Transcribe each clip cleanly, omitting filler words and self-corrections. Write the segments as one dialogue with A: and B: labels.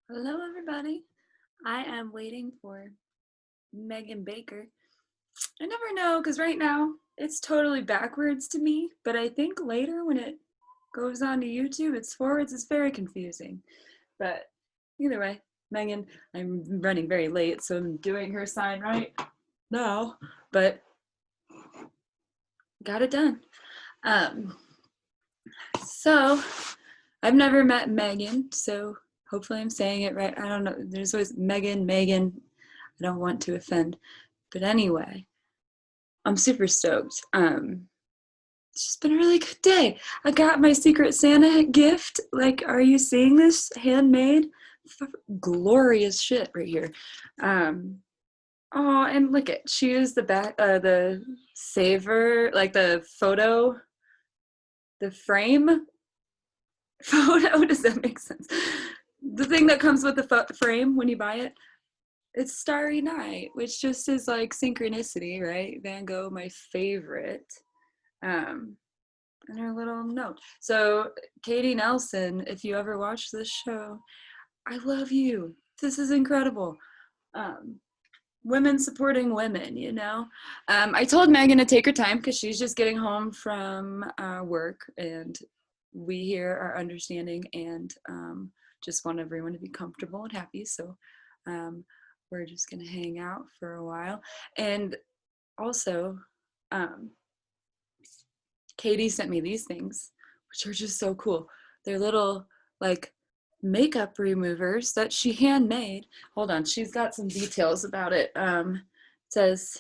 A: Hello, everybody. I am waiting for Megan Baker. I never know because right now it's totally backwards to me, but I think later when it goes on to YouTube, it's forwards. It's very confusing. But either way, Megan, I'm running very late, so I'm doing her sign right now, but got it done. Um, so I've never met Megan, so hopefully I'm saying it right. I don't know. There's always Megan. I don't want to offend. But anyway, I'm super stoked. It's just been a really good day. I got my Secret Santa gift. Like, are you seeing this? Handmade? Glorious shit right here. Um, oh, and look at, she used the saver, like the photo, the frame photo. Does that make sense? The thing that comes with the frame when you buy it. It's Starry Night, which just is like synchronicity, right? Van Gogh, my favorite. And her little note. So, Katie Nelson, if you ever watch this show, I love you. This is incredible. Um, Women supporting women, you know? I told Megan to take her time because she's just getting home from work, and we here are understanding and just want everyone to be comfortable and happy. So, we're just gonna hang out for a while. And also, um, Katie sent me these things, which are just so cool. They're little like makeup removers that she handmade. Hold on, she's got some details about it. It says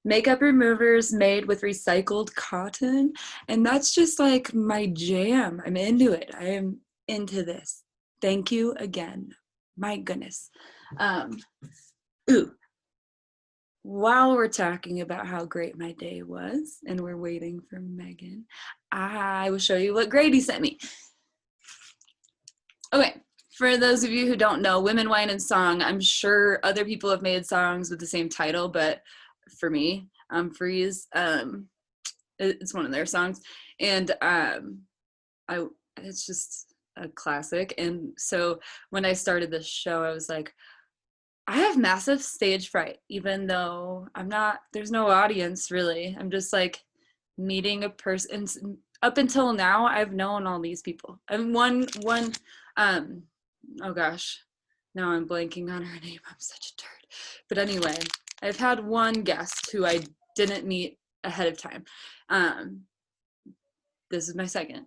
A: makeup removers made with recycled cotton, and that's just like my jam. I'm into it. I am into this. Thank you again. My goodness. Um, ooh, while we're talking about how great my day was and we're waiting for Megan, I will show you what Grady sent me. Okay, for those of you who don't know, Women, Wine, and Song, I'm sure other people have made songs with the same title, but for me, Freeze, it's one of their songs. And it's just a classic. And so when I started this show, I was like, I have massive stage fright, even though there's no audience really. I'm just like meeting a person. Up until now, I've known all these people. And um, oh gosh, now I'm blanking on her name. I'm such a turd. But anyway, I've had one guest who I didn't meet ahead of time. Um, this is my second.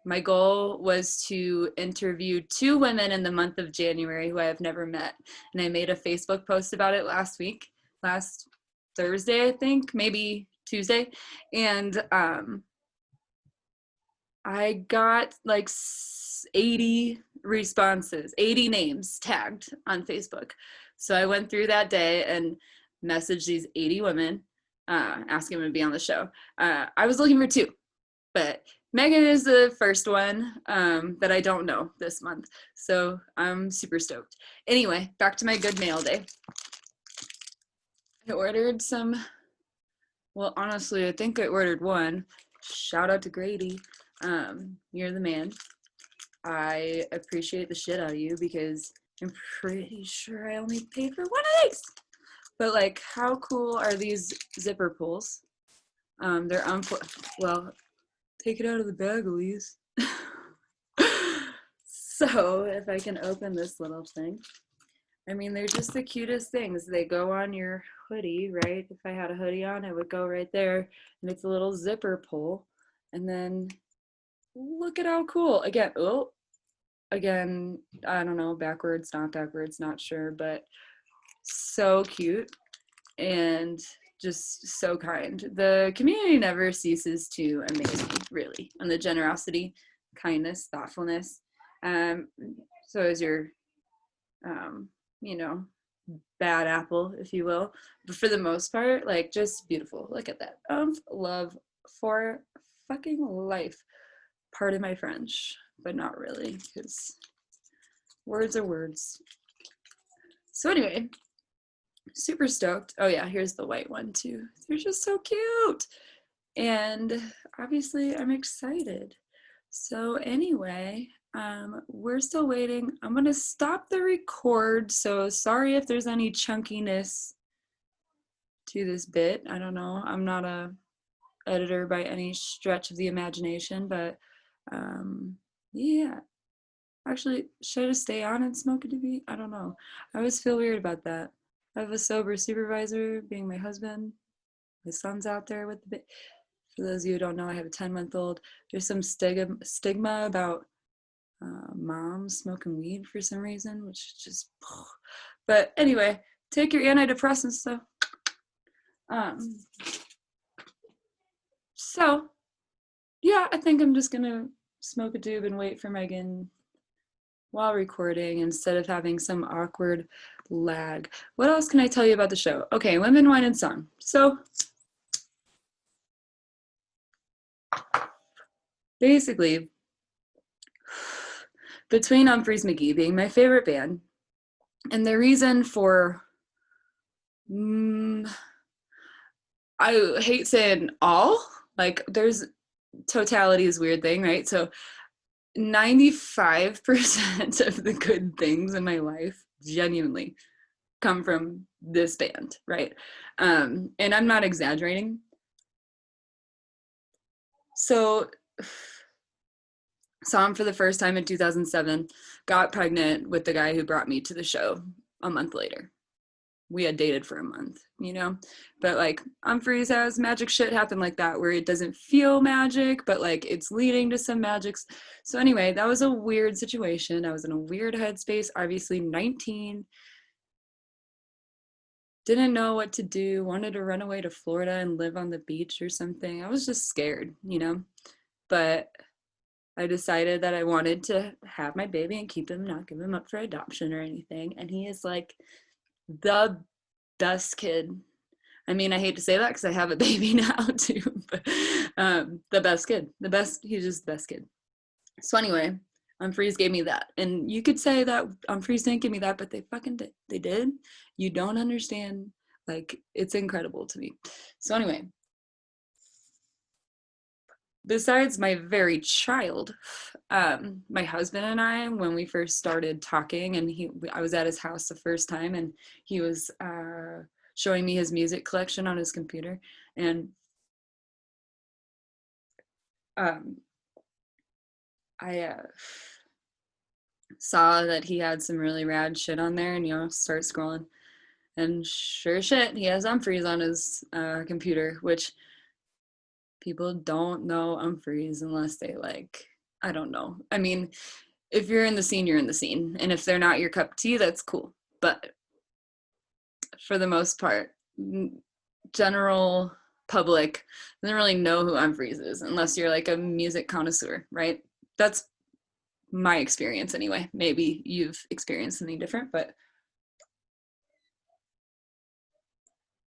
A: My goal was to interview 2 women in the month of January who I have never met. And I made a Facebook post about it last Thursday, I think, maybe Tuesday. And I got like 80 responses, 80 names tagged on Facebook. So I went through that day and messaged these 80 women, asking them to be on the show. I was looking for 2, but Megan is the first one that I don't know this month. So I'm super stoked. Anyway, back to my good mail day. I ordered well, honestly, I think I ordered one. Shout out to Grady. You're the man. I appreciate the shit out of you because I'm pretty sure I only paid for one of these. But like, how cool are these zipper pulls? They're well, take it out of the bag, Allyce. So if I can open this little thing, I mean, they're just the cutest things. They go on your hoodie, right? If I had a hoodie on, it would go right there, and it's a little zipper pull. And then look at how cool. Again, I don't know, backwards, not sure, but so cute and just so kind. The community never ceases to amaze me, really, and the generosity, kindness, thoughtfulness. So is your, um, you know, bad apple, if you will. But for the most part, like, just beautiful. Look at that. Love for fucking life. Pardon my French, but not really, because words are words. So anyway, super stoked. Oh yeah, here's the white one too. They're just so cute. And obviously I'm excited. So anyway, We're still waiting. I'm gonna stop the record, so sorry if there's any chunkiness to this bit. I don't know. I'm not a editor by any stretch of the imagination, but yeah. Actually, should I just stay on and smoke a doobie? I don't know. I always feel weird about that. I have a sober supervisor being my husband. My son's out there with the for those of you who don't know, I have a 10-month-old. There's some stigma about moms smoking weed for some reason, which is just, but anyway, take your antidepressants stuff. So yeah, I think I'm just gonna smoke a doob and wait for Megan while recording instead of having some awkward lag. What else can I tell you about the show? Okay, Women, Wine, and Song. So basically, between Umphrey's McGee being my favorite band, and the reason for, I hate saying all, like there's totality is a weird thing, right? So 95% of the good things in my life genuinely come from this band, right? And I'm not exaggerating. So saw him for the first time in 2007, got pregnant with the guy who brought me to the show a month later. We had dated for a month, you know? But like Humphreys has magic shit happen like that where it doesn't feel magic, but like it's leading to some magics. So anyway, that was a weird situation. I was in a weird headspace, obviously 19. Didn't know what to do, wanted to run away to Florida and live on the beach or something. I was just scared, you know? But I decided that I wanted to have my baby and keep him, not give him up for adoption or anything. And he is like the best kid. I mean, I hate to say that because I have a baby now too, but the best kid, he's just the best kid. So anyway, Humphreys gave me that. And you could say that Humphreys didn't give me that, but they fucking did. They did. You don't understand. Like, it's incredible to me. So anyway, besides my very child, my husband and I, when we first started talking, and I was at his house the first time, and he was showing me his music collection on his computer, and I saw that he had some really rad shit on there, and start scrolling, and sure shit, he has Humphreys on his computer, which people don't know Humphreys unless they like, I don't know. I mean, if you're in the scene, you're in the scene. And if they're not your cup of tea, that's cool. But for the most part, general public doesn't really know who Humphreys is unless you're like a music connoisseur, right? That's my experience anyway. Maybe you've experienced something different, but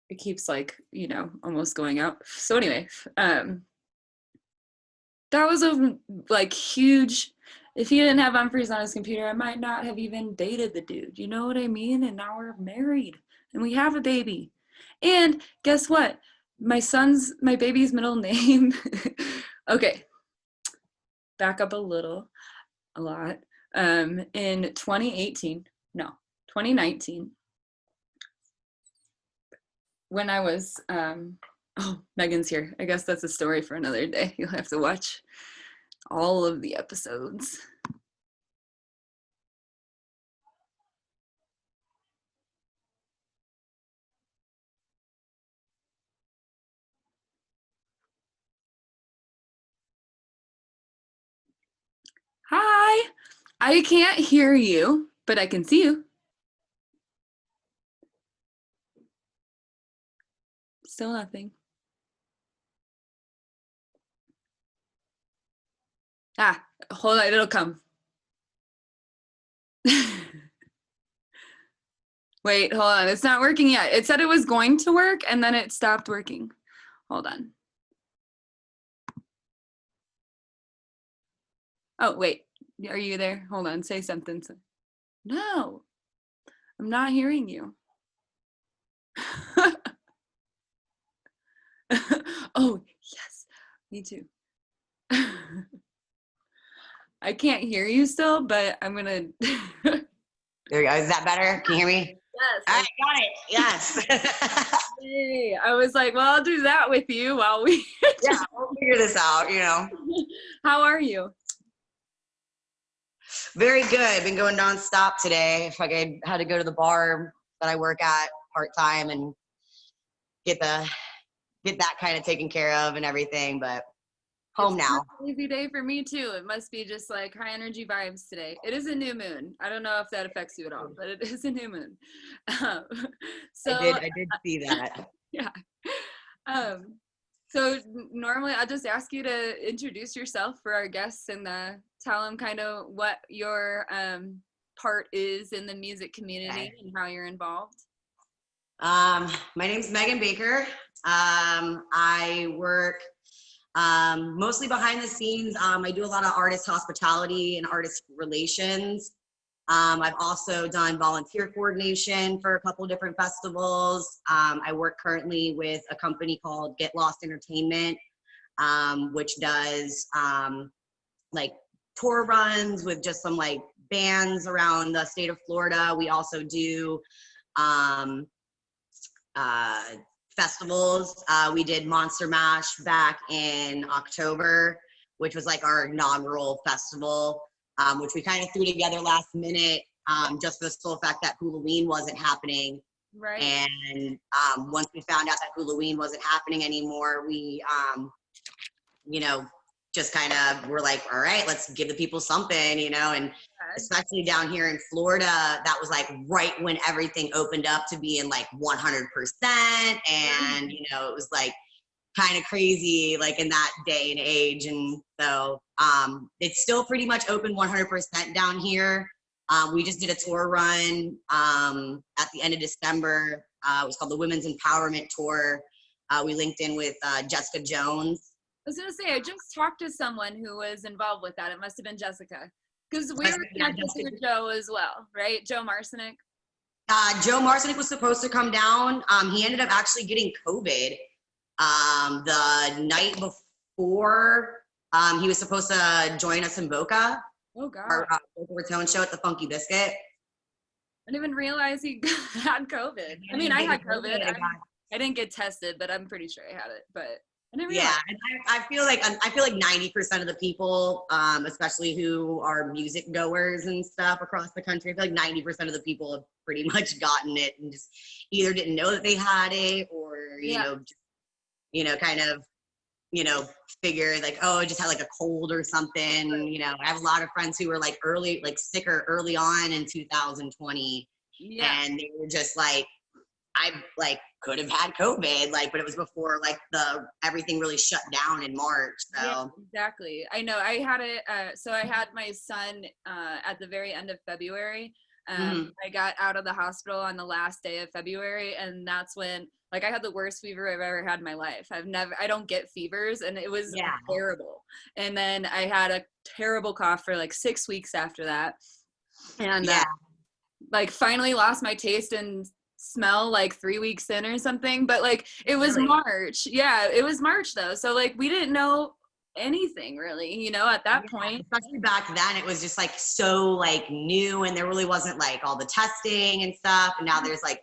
A: it keeps like, almost going out. So anyway, that was a like huge, if he didn't have Humphreys on his computer, I might not have even dated the dude. You know what I mean? And now we're married and we have a baby. And guess what? My baby's middle name. Okay, back up a lot. In 2019, when I was, oh, Megan's here. I guess that's a story for another day. You'll have to watch all of the episodes. Hi, I can't hear you, but I can see you. Still nothing. Ah, hold on, it'll come. Wait, hold on, it's not working yet. It said it was going to work and then it stopped working. Hold on. Oh, wait, are you there? Hold on, say something. No, I'm not hearing you. Oh, yes, me too. I can't hear you still, but I'm gonna.
B: There we go. Is that better? Can you hear me?
A: Yes.
B: All right, got it. Yes.
A: Yay. I was like, well, I'll do that with you while we.
B: Yeah, we'll figure this out, you know.
A: How are you?
B: Very good. Been going nonstop today. I had to go to the bar that I work at part-time and get that kind of taken care of and everything, but home now.
A: It's a crazy day for me too. It must be just like high energy vibes today. It is a new moon. I don't know if that affects you at all, but it is a new moon. So
B: I did see that.
A: yeah. So normally I'll just ask you to introduce yourself for our guests and tell them kind of what your part is in the music community and how you're involved.
B: My name's Megan Baker. I work mostly behind the scenes. I do a lot of artist hospitality and artist relations. I've also done volunteer coordination for a couple different festivals. I work currently with a company called Get Lost Entertainment, which does like tour runs with just some like bands around the state of Florida. We also do festivals. We did Monster Mash back in October, which was like our inaugural festival, which we kind of threw together last minute, just for the sole fact that Hulaween wasn't happening.
A: Right.
B: And once we found out that Hulaween wasn't happening anymore, we, you know, just kind of were like, all right, let's give the people something, you know, and especially down here in Florida, that was like right when everything opened up to be in like 100%. And, you know, it was like kind of crazy, like in that day and age. And so it's still pretty much open 100% down here. We just did a tour run at the end of December. It was called the Women's Empowerment Tour. We linked in with Jessica Jones.
A: I was gonna say, I just talked to someone who was involved with that. It must have been Jessica, because we were connected to Joe as well, right? Joe Marcinick.
B: Joe Marcinick was supposed to come down. He ended up actually getting COVID the night before. He was supposed to join us in Boca.
A: Oh God.
B: Our Boca Raton show at the Funky Biscuit.
A: I didn't even realize he had COVID. I mean, I had COVID. I didn't get tested, but I'm pretty sure I had it. But
B: yeah, and I feel like 90% of the people, especially who are music goers and stuff across the country, I feel like 90% of the people have pretty much gotten it and just either didn't know that they had it or you know, kind of, you know, figure like, oh, I just had like a cold or something. You know, I have a lot of friends who were like sicker early on in 2020, and they were just like, I like could have had COVID, like, but it was before like everything really shut down in March. So
A: yeah, exactly. I know I had it. So I had my son at the very end of February. I got out of the hospital on the last day of February, and that's when like I had the worst fever I've ever had in my life. I don't get fevers, and it was terrible. And then I had a terrible cough for like 6 weeks after that, and like finally lost my taste and smell like 3 weeks in or something, but like it was March. Yeah, it was March though, so like we didn't know anything really, you know, at that point.
B: Especially back then, it was just like so like new, and there really wasn't like all the testing and stuff, and now there's like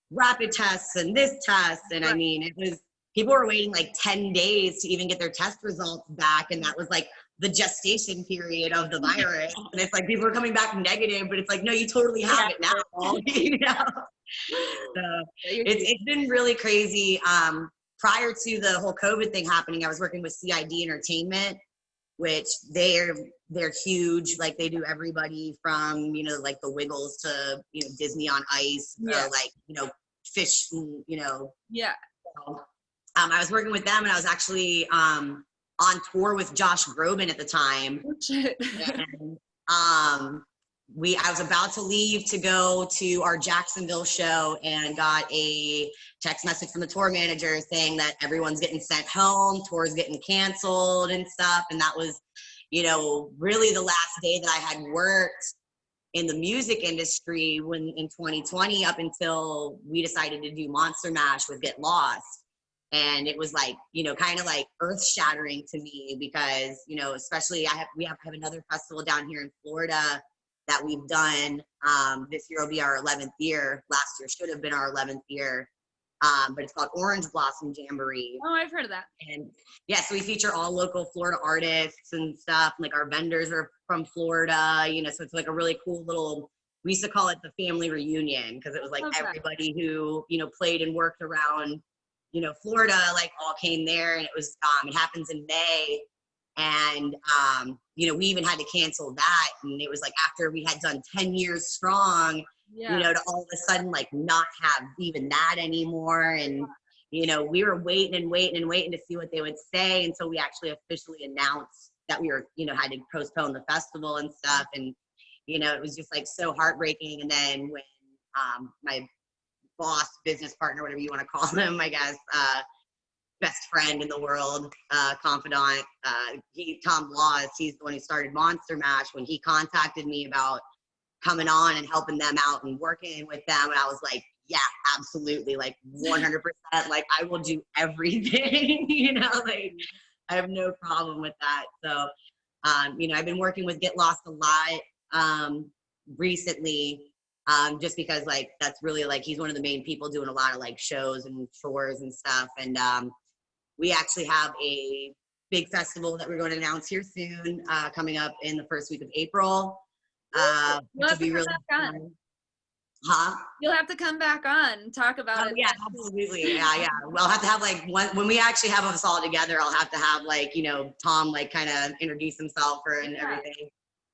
B: rapid tests and this test, and I mean, it was, people were waiting like 10 days to even get their test results back, and that was like the gestation period of the virus. And it's like people are coming back negative, but it's like, no, you totally have it now. You know? So it's been really crazy. Prior to the whole COVID thing happening, I was working with CID Entertainment, which they're huge. Like they do everybody from, you know, like the Wiggles to, you know, Disney on Ice, like, you know, Fish, you know. Yeah. So, I was working with them, and I was actually on tour with Josh Groban at the time. And, I was about to leave to go to our Jacksonville show, and got a text message from the tour manager saying that everyone's getting sent home, tours getting canceled and stuff. And that was, you know, really the last day that I had worked in the music industry in 2020, up until we decided to do Monster Mash with Get Lost. And it was like, you know, kind of like earth shattering to me because, you know, especially we have another festival down here in Florida that we've done. This year will be our 11th year. Last year should have been our 11th year. But it's called Orange Blossom Jamboree.
A: Oh, I've heard of that.
B: And yeah, so we feature all local Florida artists and stuff. Like our vendors are from Florida, you know, so it's like a really cool little, we used to call it the family reunion because it was like everybody who, you know, played and worked around, you know, Florida, like all came there. And it was, it happens in May. And, you know, we even had to cancel that. And it was like after we had done 10 years strong, you know, to all of a sudden like not have even that anymore. And, you know, we were waiting and waiting and waiting to see what they would say until we actually officially announced that we were, you know, had to postpone the festival and stuff. And, you know, it was just like so heartbreaking. And then when my boss, business partner, whatever you want to call him, I guess, best friend in the world, confidant, Tom Laws, he's the one who started Monster Mash. When he contacted me about coming on and helping them out and working with them, and I was like, yeah, absolutely, like 100%, like I will do everything, you know, like I have no problem with that. So, you know, I've been working with Get Lost a lot recently, just because like that's really like he's one of the main people doing a lot of like shows and tours and stuff. And we actually have a big festival that we're going to announce here soon, coming up in the first week of April. Which will be really fun. Huh?
A: You'll have to come back on and talk about it.
B: Yeah, absolutely. Yeah. We'll have to have like when we actually have us all together, I'll have to have like, you know, Tom like kind of introduce himself and everything.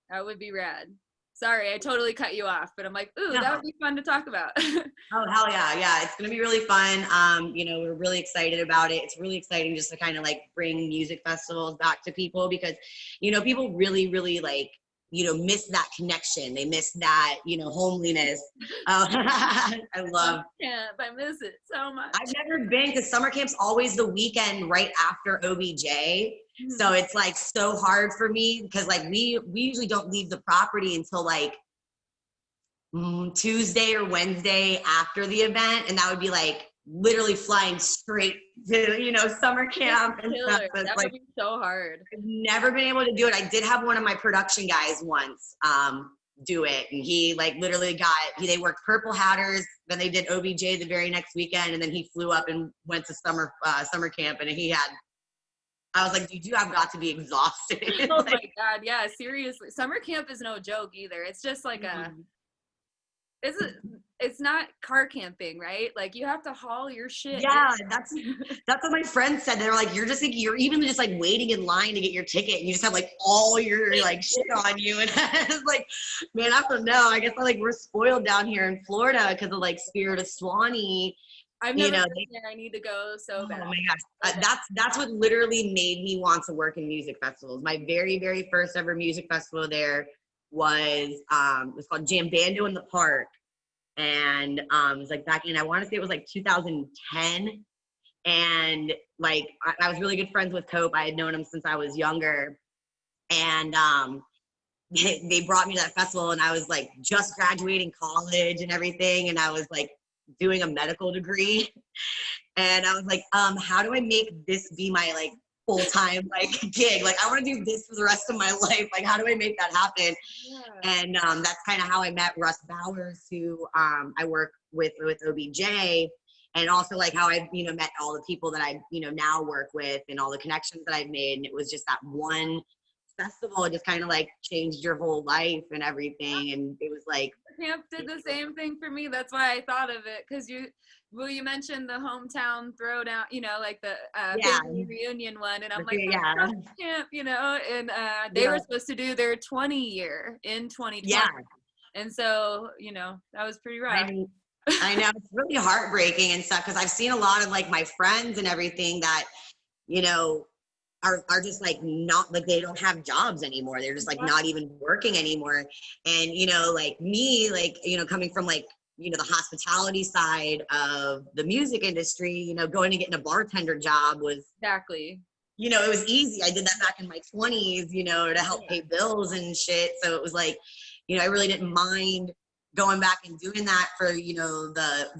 A: That would be rad. Sorry, I totally cut you off, but I'm like, ooh, that would be fun to talk about.
B: Oh, hell yeah. Yeah, it's going to be really fun. You know, we're really excited about it. It's really exciting just to kind of like bring music festivals back to people because, you know, people really, really like, you know, miss that connection. They miss that, you know, homeliness. I love
A: camp. I miss it so much.
B: I've never been because summer camp's always the weekend right after OBJ. Mm-hmm. So it's like so hard for me because like we usually don't leave the property until like Tuesday or Wednesday after the event. And that would be like literally flying straight to, you know, summer camp and stuff. So
A: that would be so hard.
B: I've never been able to do it. I did have one of my production guys once do it, and he like literally they worked Purple Hatters, then they did OBJ the very next weekend, and then he flew up and went to summer camp, and I was like, dude, you have got to be exhausted.
A: Oh my God, yeah, seriously. Summer camp is no joke either. It's just like it's not car camping, right? Like you have to haul your shit.
B: Yeah, that's what my friends said. They were like, you're even just like waiting in line to get your ticket and you just have like all your like shit on you. And it's like, man, I don't know. I guess we're spoiled down here in Florida because of like Spirit of Swanee.
A: I've never been there. I need to go so bad.
B: Oh my gosh. That's what literally made me want to work in music festivals. My very, very first ever music festival there was called Jam Bando in the Park. And it was like back in, I want to say it was like 2010. And like, I was really good friends with Cope. I had known him since I was younger. And they brought me to that festival and I was like just graduating college and everything. And I was like doing a medical degree. And I was like, how do I make this be my like full-time like gig? Like I want to do this for the rest of my life. Like how do I make that happen? Yeah. And that's kind of how I met Russ Bowers, who I work with OBJ, and also like how I met all the people that I now work with and all the connections that I've made. And it was just that one festival. It just kind of like changed your whole life and everything. And it was like
A: camp did the same thing for me. That's why I thought of it, because you mentioned the hometown throwdown, like the family reunion one, and I'm like, camp, and they were supposed to do their 20 year in 2020. Yeah. And so, that was pretty rough.
B: I know, it's really heartbreaking and stuff, because I've seen a lot of like my friends and everything that, are just like not like they don't have jobs anymore. They're just like not even working anymore. And, like me, like, coming from like, the hospitality side of the music industry, going and getting a bartender job was
A: exactly,
B: it was easy. I did that back in my 20s, to help pay bills and shit. So it was like, I really didn't mind going back and doing that for,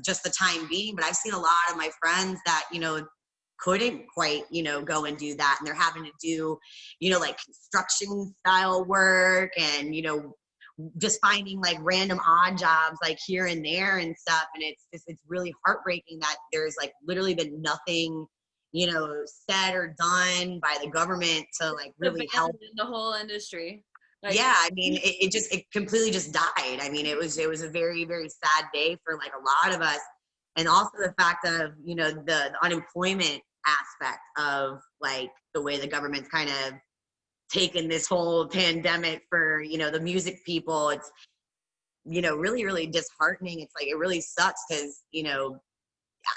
B: just the time being. But I've seen a lot of my friends that, couldn't quite, you know, go and do that. And they're having to do, you know, like construction style work and, you know, just finding like random odd jobs like here and there and stuff. And it's really heartbreaking that there's like literally been nothing, you know, said or done by the government to like really help
A: the whole industry. Like,
B: yeah, I mean, it completely just died. I mean, it was a very, very sad day for like a lot of us. And also the fact of, you know, the unemployment aspect of like the way the government's kind of taken this whole pandemic for, you know, the music people. It's, you know, really, really disheartening. It's like, it really sucks because, you know,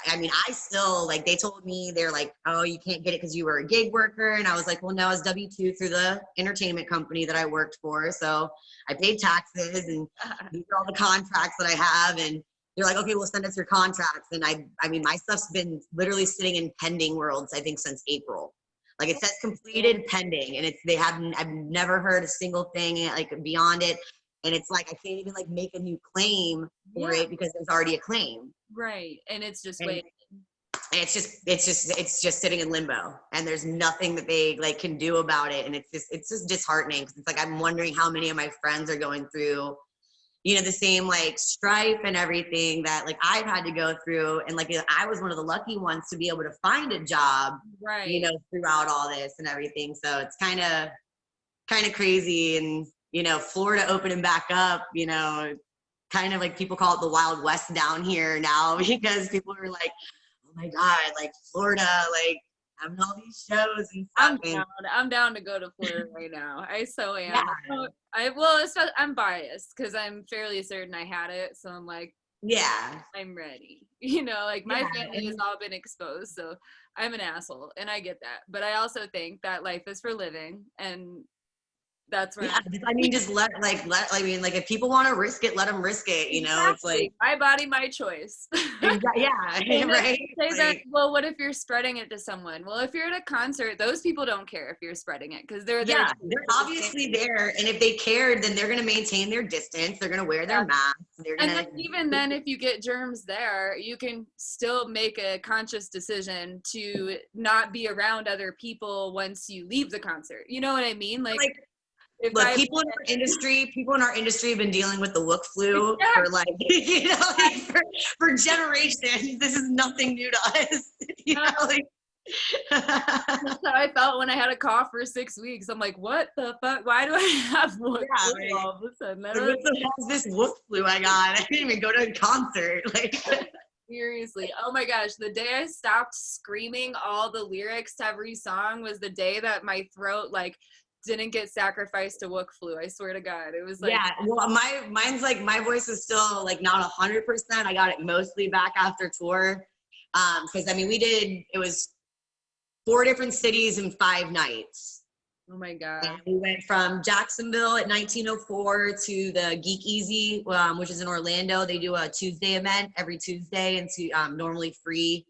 B: I mean, I still, like, they told me, they're like, oh, you can't get it because you were a gig worker. And I was like, well, no, I was W-2 through the entertainment company that I worked for. So I paid taxes and these are all the contracts that I have. And they're like, okay, we'll send us your contracts. And I mean, my stuff's been literally sitting in pending worlds, I think, since April. Like, it says completed pending. And I've never heard a single thing like beyond it. And it's like, I can't even like make a new claim for it because there's already a claim.
A: Right. And it's just waiting.
B: And it's just sitting in limbo and there's nothing that they like can do about it. And it's just disheartening because it's like, I'm wondering how many of my friends are going through, you know, the same like strife and everything that like I've had to go through. And like, I was one of the lucky ones to be able to find a job,
A: right,
B: you know, throughout all this and everything. So it's kind of crazy. And, you know, Florida opening back up, you know, kind of like people call it the Wild West down here now because people are like, oh my God, like Florida, like having all these shows and stuff.
A: I'm down to go to Florida right now. I so am.
B: Yeah.
A: I'm biased because I'm fairly certain I had it. So I'm like,
B: yeah,
A: I'm ready. You know, like my
B: yeah.
A: family has all been exposed. So I'm an asshole and I get that. But I also think that life is for living and that's where
B: I mean, just I mean, like if people want to risk it, let them risk it. You know, it's like
A: my body, my choice.
B: yeah, right.
A: Say
B: like,
A: that, well, what if you're spreading it to someone? Well, if you're at a concert, those people don't care if you're spreading it because they're there.
B: Yeah, they're obviously there, and if they cared, then they're going to maintain their distance. They're going to wear their masks. They're going to.
A: Even then, if you get germs there, you can still make a conscious decision to not be around other people once you leave the concert. You know what I mean? Like
B: look, people in our industry have been dealing with the Wook flu for like, you know, like for generations. This is nothing new to us. You know, like.
A: That's how I felt when I had a cough for 6 weeks. I'm like, what the fuck? Why do I have Wook flu all of a sudden?
B: What the hell is this Wook flu I got? I didn't even go to a concert. Like.
A: Seriously. Oh my gosh. The day I stopped screaming all the lyrics to every song was the day that my throat like didn't get sacrificed to Wook flu. I swear to God. It was like,
B: yeah, well, mine's like, my voice is still like not 100%. I got it mostly back after tour. Cause I mean, it was 4 different cities in 5 nights.
A: Oh my God.
B: And we went from Jacksonville at 1904 to the Geek Easy, which is in Orlando. They do a Tuesday event every Tuesday and normally free.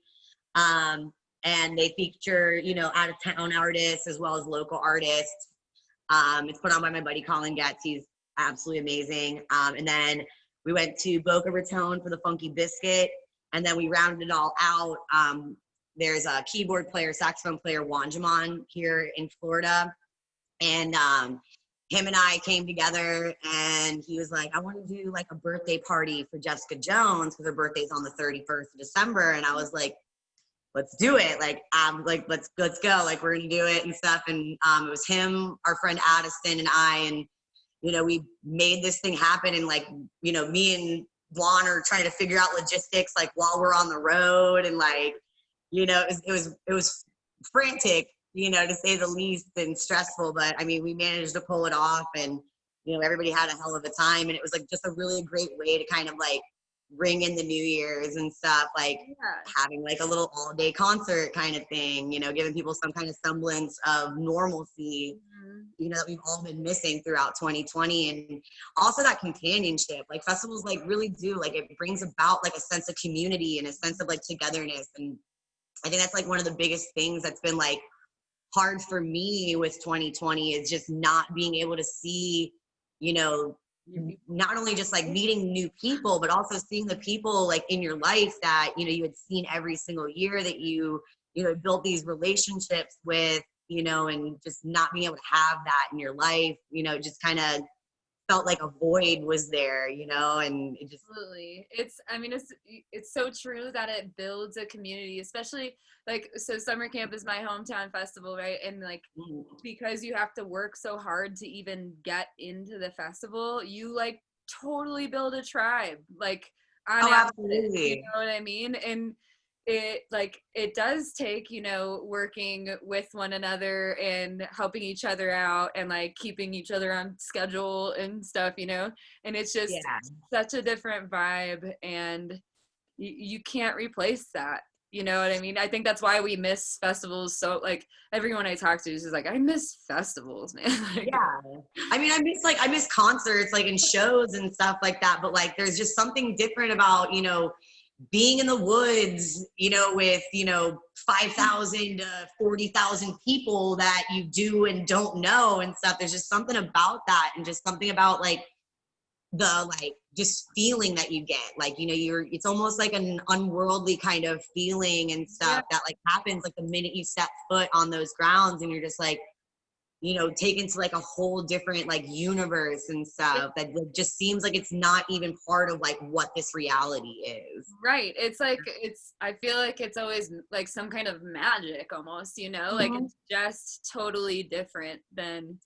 B: And they feature, you know, out of town artists as well as local artists. It's put on by my buddy Colin Getz. He's absolutely amazing. And then we went to Boca Raton for the Funky Biscuit. And then we rounded it all out. There's a keyboard player, saxophone player, Wanjamon here in Florida. And him and I came together and he was like, I want to do like a birthday party for Jessica Jones because her birthday's on the 31st of December. And I was like, let's do it. Like, let's go. Like, we're going to do it and stuff. And it was him, our friend Addison and I, and, you know, we made this thing happen. And like, you know, me and Vaughn are trying to figure out logistics, like while we're on the road and like, you know, it was frantic, you know, to say the least and stressful, but I mean, we managed to pull it off and, you know, everybody had a hell of a time. And it was like just a really great way to kind of like ring in the New Year's and stuff, like having like a little all day concert kind of thing, you know, giving people some kind of semblance of normalcy, you know, that we've all been missing throughout 2020. And also that companionship, like festivals like really do, like it brings about like a sense of community and a sense of like togetherness. And I think that's like one of the biggest things that's been like hard for me with 2020 is just not being able to see, you know, not only just like meeting new people, but also seeing the people like in your life that, you know, you had seen every single year that you you know, built these relationships with, you know, and just not being able to have that in your life, you know, just kind of felt like a void was there, you know, and it just.
A: Absolutely. I mean, it's so true that it builds a community, especially like, so summer camp is my hometown festival, right? And like, because you have to work so hard to even get into the festival, you like totally build a tribe, like on
B: Oh,
A: accident, you
B: absolutely.
A: know what I mean? And it does take, you know, working with one another and helping each other out and like keeping each other on schedule and stuff, you know, and it's just
B: Yeah.
A: such a different vibe, and you can't replace that, you know what I mean? I think that's why we miss festivals. So like everyone I talk to is just like, I miss festivals, man. Like,
B: Yeah. I mean, I miss concerts, like, and shows and stuff like that, but like there's just something different about, you know, being in the woods, you know, with, you know, 5,000 to 40,000 people that you do and don't know and stuff. There's just something about that, and just something about like the, like, just feeling that you get, like, you know, it's almost like an unworldly kind of feeling and
A: yeah,
B: stuff that like happens like the minute you step foot on those grounds, and you're just like, you know, taken to like a whole different like universe and stuff that like, just seems like it's not even part of like what this reality is.
A: right. It's like, I feel like it's always like some kind of magic almost, you know, like
B: Mhm.
A: it's just totally different than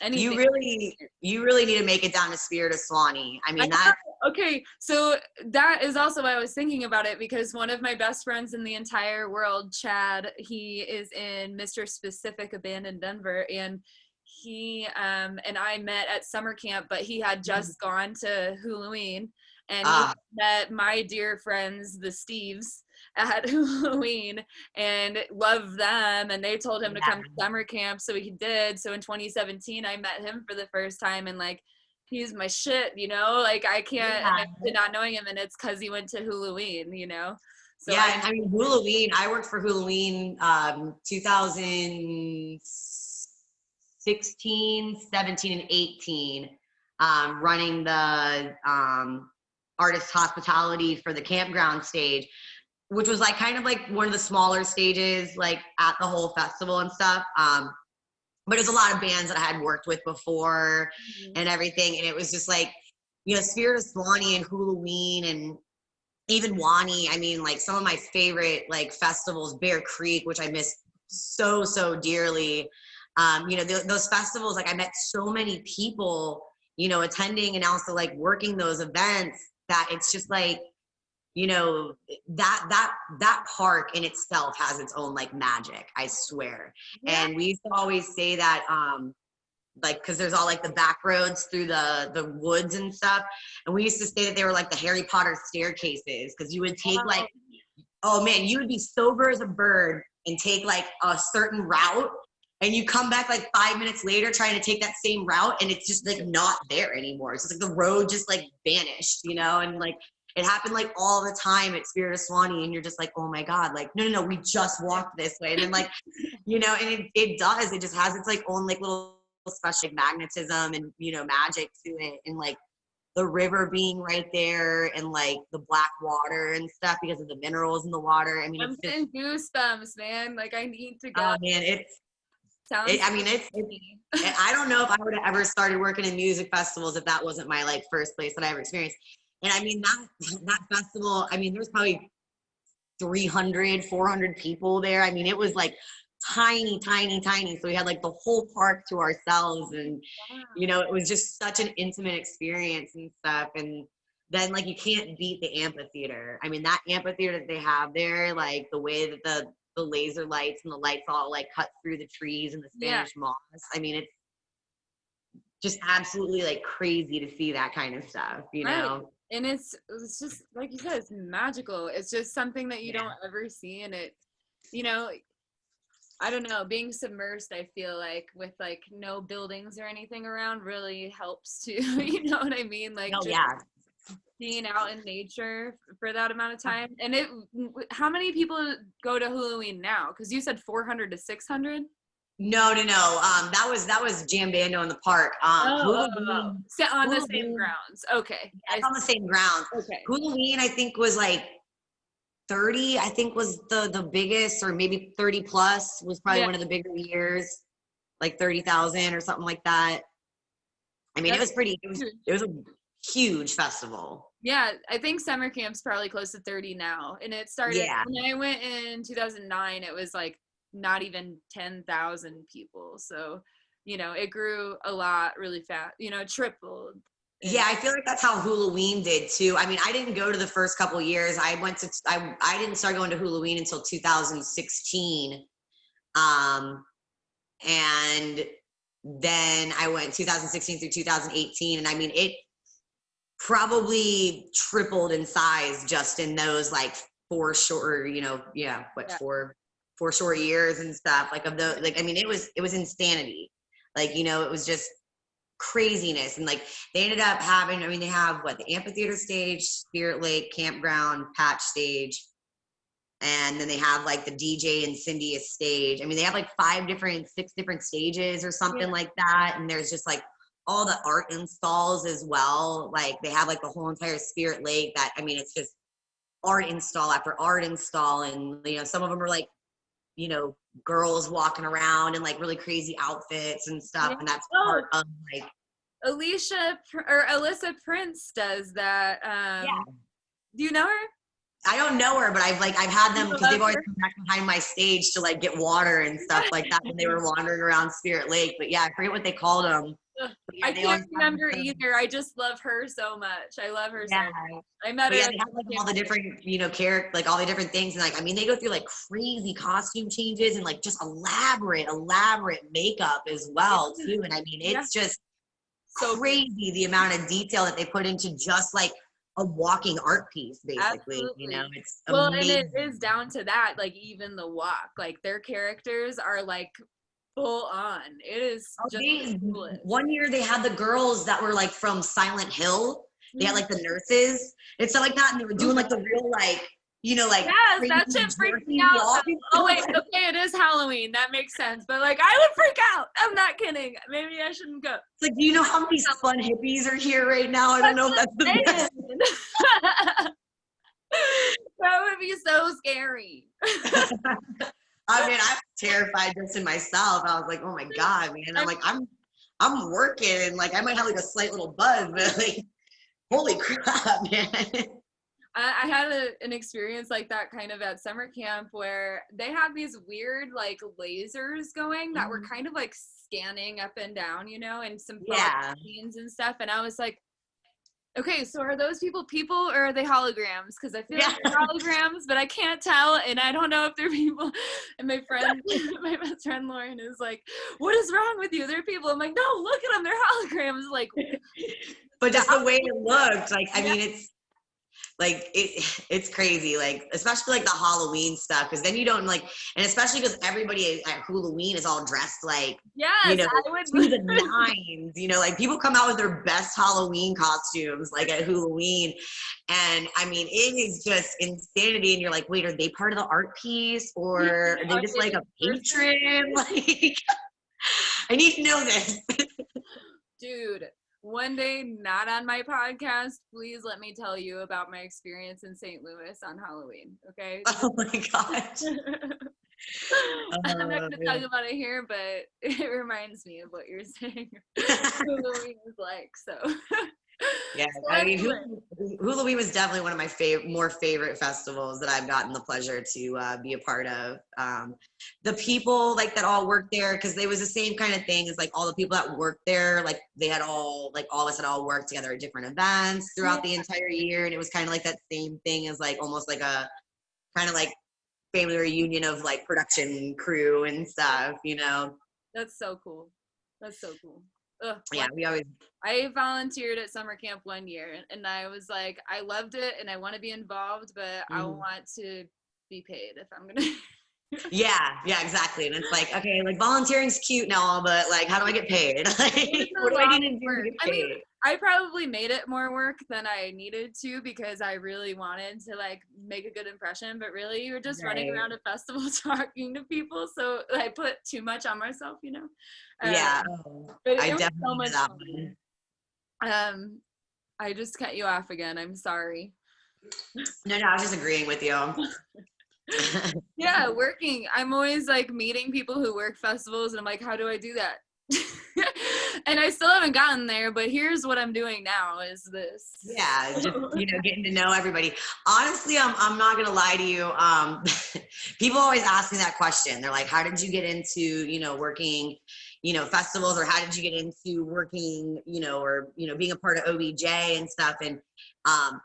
B: You
A: anything.
B: really, you really need to make it down to Spirit of Swanee. I
A: I
B: mean, that.
A: know. Okay, so that is also why I was thinking about it, because one of my best friends in the entire world, Chad, he is in Mr. Specific, a band in Denver, and he and I met at summer camp, but he had just gone to Hulaween, and he
B: Ah,
A: met my dear friends, the Steves, at Hulaween, and loved them, and they told him to
B: yeah,
A: come to summer camp, so he did. So in 2017, I met him for the first time, and like, he's my shit, you know, like I can't
B: yeah,
A: imagine not knowing him, and it's because he went to Hulaween, you know, so
B: yeah. And I mean, Hulaween. I worked for Hulaween, 2016, 17, and 18, running the artist hospitality for the campground stage, which was like kind of like one of the smaller stages, like at the whole festival and stuff. But it was a lot of bands that I had worked with before
A: Mhm.
B: and everything. And it was just like, you know, Spirit of Swanee and Hulaween and even Wani. I mean, like some of my favorite like festivals, Bear Creek, which I miss so, so dearly. You know, those festivals, like I met so many people, you know, attending and also like working those events, that it's just like, you know, that park in itself has its own like magic, I swear.
A: Yeah.
B: And we used to always say that, like, because there's all like the back roads through the woods and stuff, and we used to say that they were like the Harry Potter staircases, because you would take like,
A: Wow.
B: oh man, you would be sober as a bird and take like a certain route, and you come back like 5 minutes later trying to take that same route, and it's just like not there anymore. It's just like the road just like vanished, you know. And like it happened like all the time at Spirit of Swanee, and you're just like, oh my god, like no, we just walked this way. And then like, you know, and it does, it just has its like own like little special magnetism and, you know, magic to it, and like the river being right there, and like the black water and stuff because of the minerals in the water. I mean,
A: I'm
B: it's just,
A: getting goosebumps, man, like I need to go.
B: oh man,
A: Sounds
B: I mean, it's,
A: funny.
B: I don't know if I would have ever started working in music festivals if that wasn't my like first place that I ever experienced. And I mean, that festival, I mean, there's probably 300, 400 people there. I mean, it was like tiny, tiny, tiny. So we had like the whole park to ourselves, and, you know, it was just such an intimate experience and stuff. And then like you can't beat the amphitheater. I mean, that amphitheater that they have there, like the way that the laser lights and the lights all like cut through the trees and the
A: Yeah,
B: Spanish moss. I mean, it's just absolutely like crazy to see that kind of stuff, you
A: right.
B: know?
A: And it's just like you said, it's magical. It's just something that you
B: Yeah.
A: don't ever see, and it, you know, I don't know, being submersed, I feel like with like no buildings or anything around really helps too. You know what I mean? Like
B: No,
A: just
B: yeah.
A: being out in nature for that amount of time. And how many people go to Hulaween now? Because you said 400 to 600.
B: No. That was Jam Bando in the park.
A: Oh. So on the same
B: Hulaween,
A: grounds. Okay.
B: yeah, it's on the same grounds.
A: Okay.
B: Hulaween, I think, was like 30, I think was the biggest, or maybe 30 plus was probably one of the bigger years, like 30,000 or something like that. I mean,
A: That's
B: it was a huge festival.
A: Yeah, I think summer camp's probably close to 30 now. And it started
B: Yeah.
A: when I went in 2009, it was like not even 10,000 people. So, it grew a lot really fast, tripled.
B: Yeah, I feel like that's how Hulaween did too. I mean, I didn't go to the first couple years. I didn't start going to Hulaween until 2016. And then I went 2016 through 2018. And I mean, it probably tripled in size just in those like four short, four short years and stuff. Like I mean, it was insanity. Like, it was just craziness. And like they ended up having, I mean, they have the amphitheater stage, Spirit Lake, campground, patch stage, and then they have like the DJ and Cindy stage. I mean, they have like 6 different stages or something like that. And there's just like all the art installs as well. Like they have like the whole entire Spirit Lake that, I mean, it's just art install after art install. And, some of them are like, girls walking around in like really crazy outfits and stuff. And that's part of like
A: Alyssa Prince does that. Do you know her?
B: I don't know her, but I've had them because they've always come back behind my stage to like get water and stuff like that when they were wandering around Spirit Lake. But yeah, I forget what they called them.
A: I can't remember either. I just love her so much. I love her so much. I met her.
B: Yeah, they have like all the different, character, like all the different things. And like, I mean, they go through like crazy costume changes and like just elaborate makeup as well too. And I mean, it's just so crazy the amount of detail that they put into just like a walking art piece, basically.
A: Absolutely.
B: It's
A: amazing. And it is down to that, like even the walk, like their characters are like full on. It is just
B: one year they had the girls that were like from Silent Hill. They had like the nurses and stuff like that, and they were doing like the real like
A: yes, that shit freaked me out. Oh wait, okay, it is Halloween. That makes sense. But like, I would freak out. I'm not kidding. Maybe I shouldn't go.
B: It's like, do you know how many fun hippies are here right now? I don't know if that's the best.
A: That would be so scary.
B: I mean, I'm terrified just in myself. I was like, oh my God, man. I'm like, I'm working and like I might have like a slight little buzz, but like, holy crap, man.
A: I had an experience like that kind of at summer camp where they had these weird like lasers going that were kind of like scanning up and down, and some scenes and stuff. And I was like, okay, so are those people or are they holograms? Because I feel like they're holograms, but I can't tell, and I don't know if they're people. And my best friend Lauren is like, what is wrong with you? They're people. I'm like, no, look at them, they're holograms. Like,
B: but just the way it looked, like, I mean, it's like it's crazy, like especially like the Halloween stuff, because then you don't like, and especially because everybody at Hulaween is all dressed like to the nines, like people come out with their best Halloween costumes like at Hulaween, and I mean it is just insanity. And you're like, wait, are they part of the art piece or are they just like a patron? Like, I need to know this.
A: Dude, one day, not on my podcast, please let me tell you about my experience in St. Louis on Halloween, okay?
B: Oh my gosh.
A: I'm not going to talk about it here, but it reminds me of what you're saying. Halloween is like, so.
B: Yeah, I mean, Hulaween was definitely one of my more favorite festivals that I've gotten the pleasure to be a part of. The people like that all worked there, because they was the same kind of thing as like all the people that worked there, like they had all of us had all worked together at different events throughout the entire year, and it was kind of like that same thing as like almost like a kind of like family reunion of like production crew and stuff.
A: That's so cool. Ugh,
B: yeah,
A: I volunteered at summer camp one year, and I was like, I loved it and I want to be involved, but I want to be paid if I'm gonna.
B: yeah, exactly. And it's like, okay, like volunteering's cute now, but like, how do I get paid? Like, what do I need to do to get paid?
A: I mean, I probably made it more work than I needed to because I really wanted to like make a good impression, but really you're just running around a festival talking to people. So I put too much on myself,
B: Yeah,
A: but
B: I
A: it was
B: definitely
A: so much
B: that
A: fun. I just cut you off again. I'm sorry.
B: No, I was just agreeing with you.
A: Yeah, working. I'm always like meeting people who work festivals, and I'm like, how do I do that? And I still haven't gotten there, but here's what I'm doing now is this.
B: Yeah, just getting to know everybody. Honestly, I'm not gonna lie to you. People always ask me that question. They're like, "How did you get into working, festivals, or how did you get into working, or being a part of OBJ and stuff?" And um,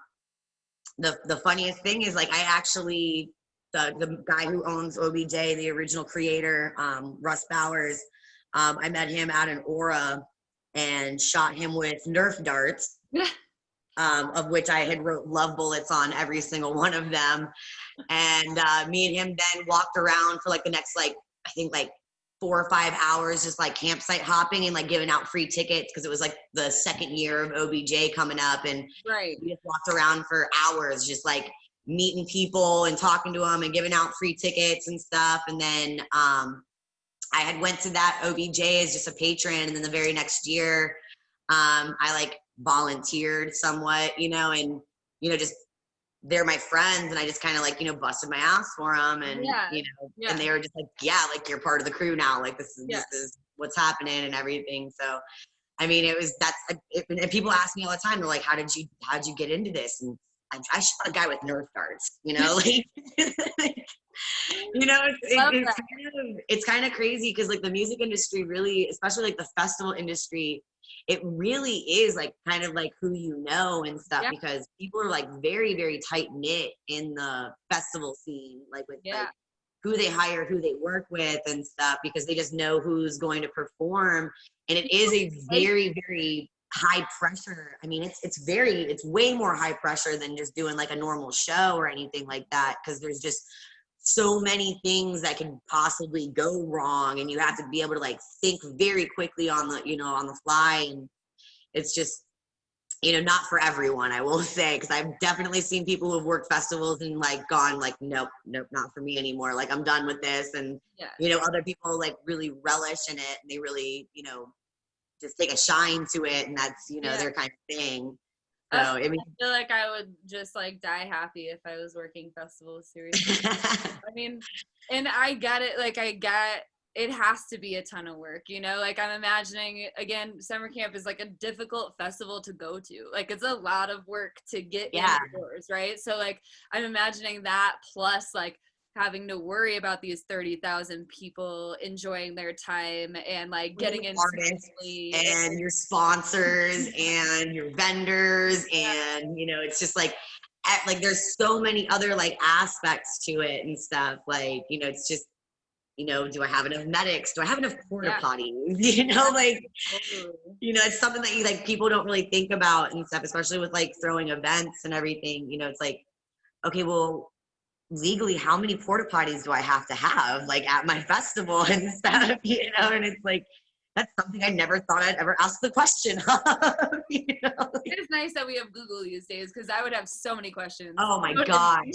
B: the funniest thing is like I actually the guy who owns OBJ, the original creator, Russ Bowers. I met him out in Aura and shot him with Nerf darts. Of which I had wrote love bullets on every single one of them. And me and him then walked around for like the next, like, I think like 4 or 5 hours, just like campsite hopping and like giving out free tickets because it was like the second year of OBJ coming up. And
A: Right.
B: we just walked around for hours, just like meeting people and talking to them and giving out free tickets and stuff. And then I had went to that OBJ as just a patron. And then the very next year, I like volunteered somewhat, and just they're my friends, and I just kind of like busted my ass for them, and and they were just like, yeah, like you're part of the crew now, like this is what's happening and everything. So I mean, and people ask me all the time, they're like, how'd you get into this? And I shot a guy with Nerf darts, like it's kind of crazy because like the music industry really, especially like the festival industry, it really is like kind of like who and stuff, because people are like very, very tight knit in the festival scene, like with like who they hire, who they work with and stuff, because they just know who's going to perform. And it is a very, very high pressure. I mean, it's way more high pressure than just doing like a normal show or anything like that, because there's just so many things that can possibly go wrong, and you have to be able to like think very quickly on the on the fly. And it's just not for everyone, I will say, because I've definitely seen people who've worked festivals and like gone like, nope, not for me anymore, like I'm done with this. And other people like really relish in it, and they really just take a shine to it, and that's their kind of thing. So
A: I feel like I would just like die happy if I was working festivals, seriously. I mean, and I get it, like it has to be a ton of work, like I'm imagining, again, summer camp is like a difficult festival to go to, like it's a lot of work to get indoors, right? So like I'm imagining that, plus like having to worry about these 30,000 people enjoying their time and like getting in
B: artists and your sponsors and your vendors, and it's just like there's so many other like aspects to it and stuff, like it's just do I have enough medics? Do I have enough porta potties? Like it's something that like people don't really think about and stuff, especially with like throwing events and everything. It's like, okay, well, legally, how many porta potties do I have to have like at my festival and stuff, and it's like, that's something I never thought I'd ever ask the question of.
A: It's nice that we have Google these days, because I would have so many questions.
B: Oh my gosh.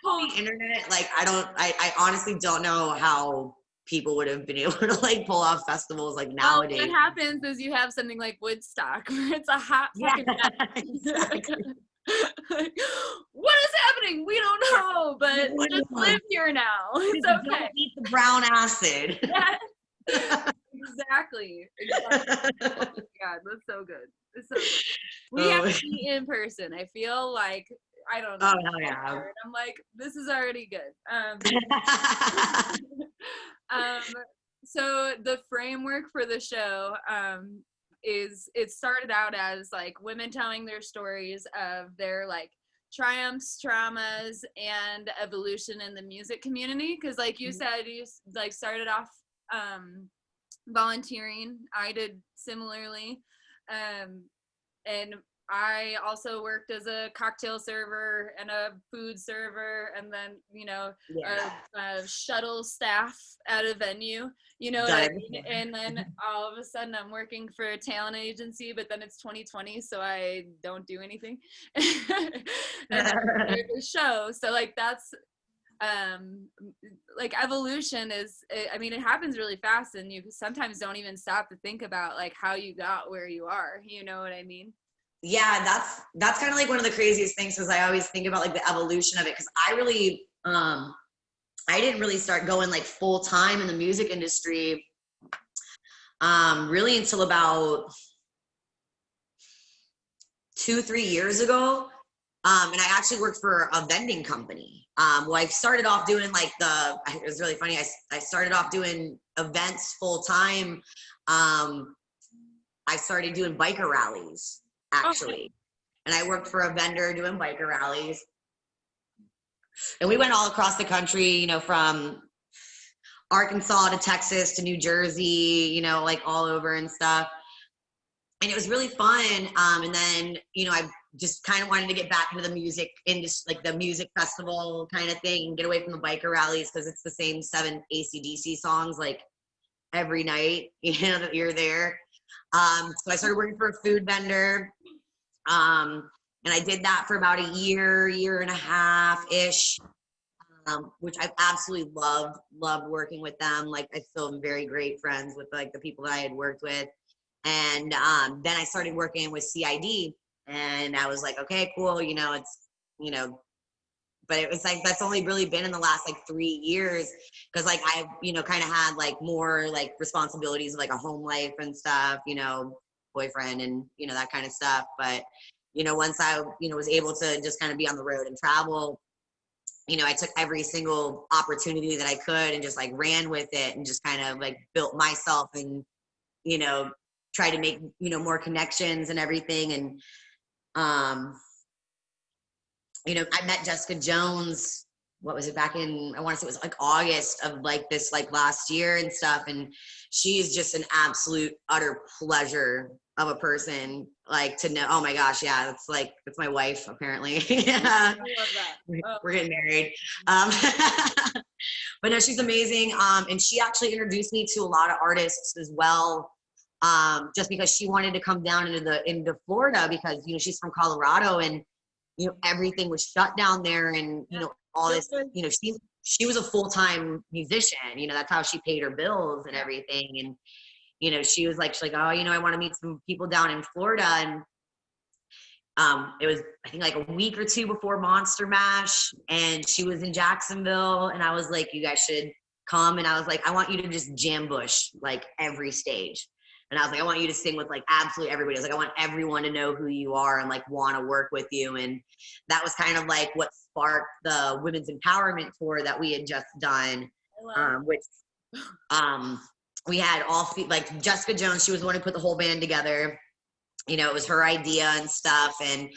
B: The internet, like I honestly don't know how people would have been able to like pull off festivals like nowadays.
A: What happens is you have something like Woodstock, where it's a hot fucking
B: exactly.
A: like, what is happening? We don't know, but just live here now. It's okay.
B: Don't eat the brown acid.
A: Exactly. Oh my God, that's so good. It's so good. We have to be in person. I feel like, I don't know.
B: Oh, yeah.
A: I'm like, this is already good. So the framework for the show it started out as like women telling their stories of their like triumphs, traumas, and evolution in the music community. Because like you said, you like started off volunteering. I did similarly, and I also worked as a cocktail server and a food server, and then a shuttle staff at a venue, and then all of a sudden I'm working for a talent agency, but then it's 2020, so I don't do anything. And the show, so like that's like evolution is, I mean, it happens really fast, and you sometimes don't even stop to think about like how you got where you are, you know what I mean?
B: yeah, that's kind of like one of the craziest things, because I always think about like the evolution of it, because I really I didn't really start going like full time in the music industry really until about 2-3 years ago. And I actually worked for a vending company. Well, I started off doing like it was really funny. I started off doing events full time. I started doing biker rallies actually. And I worked for a vendor doing biker rallies. And we went all across the country, you know, from Arkansas to Texas to New Jersey, you know, like all over and stuff. And it was really fun. And then, you know, I just kind of wanted to get back into the music industry, like the music festival kind of thing, and get away from the biker rallies, because it's the same 7 AC/DC songs like every night, you know, that you're there. So I started working for a food vendor. And I did that for about a year and a half-ish, which I absolutely loved working with them. Like, I still am very great friends with like the people that I had worked with. And then I started working with CID, and I was like, okay, cool, you know, it's, you know, but it was like, that's only really been in the last like 3 years, because like I, you know, kind of had like more like responsibilities of like a home life and stuff, you know, boyfriend and, you know, that kind of stuff. But, you know, once I, you know, was able to just kind of be on the road and travel, you know, I took every single opportunity that I could and just like ran with it, and just kind of like built myself, and, you know, try to make, you know, more connections and everything. And, you know, I met Jessica Jones, what was it, back in, I want to say it was like August of like this, like last year and stuff. And she's just an absolute utter pleasure of a person, like to know, oh my gosh, yeah, that's like, that's my wife, apparently. Yeah.
A: I love that. Oh.
B: We're getting married. But no, she's amazing. And she actually introduced me to a lot of artists as well. Just because she wanted to come down into Florida, because, you know, she's from Colorado, and, you know, everything was shut down there, and, you know, all this, you know, she was a full-time musician, you know, that's how she paid her bills and everything. And, you know, she's like, oh, you know, I want to meet some people down in Florida. And it was, I think, like a week or 2 before Monster Mash, and she was in Jacksonville, and I was like, you guys should come. And I was like, I want you to just jam bush like every stage. And I was like, I want you to sing with like absolutely everybody. I was like, I want everyone to know who you are and like want to work with you. And that was kind of like what sparked the women's empowerment tour that we had just done, which we had all, like Jessica Jones, she was the one who put the whole band together. You know, it was her idea and stuff. And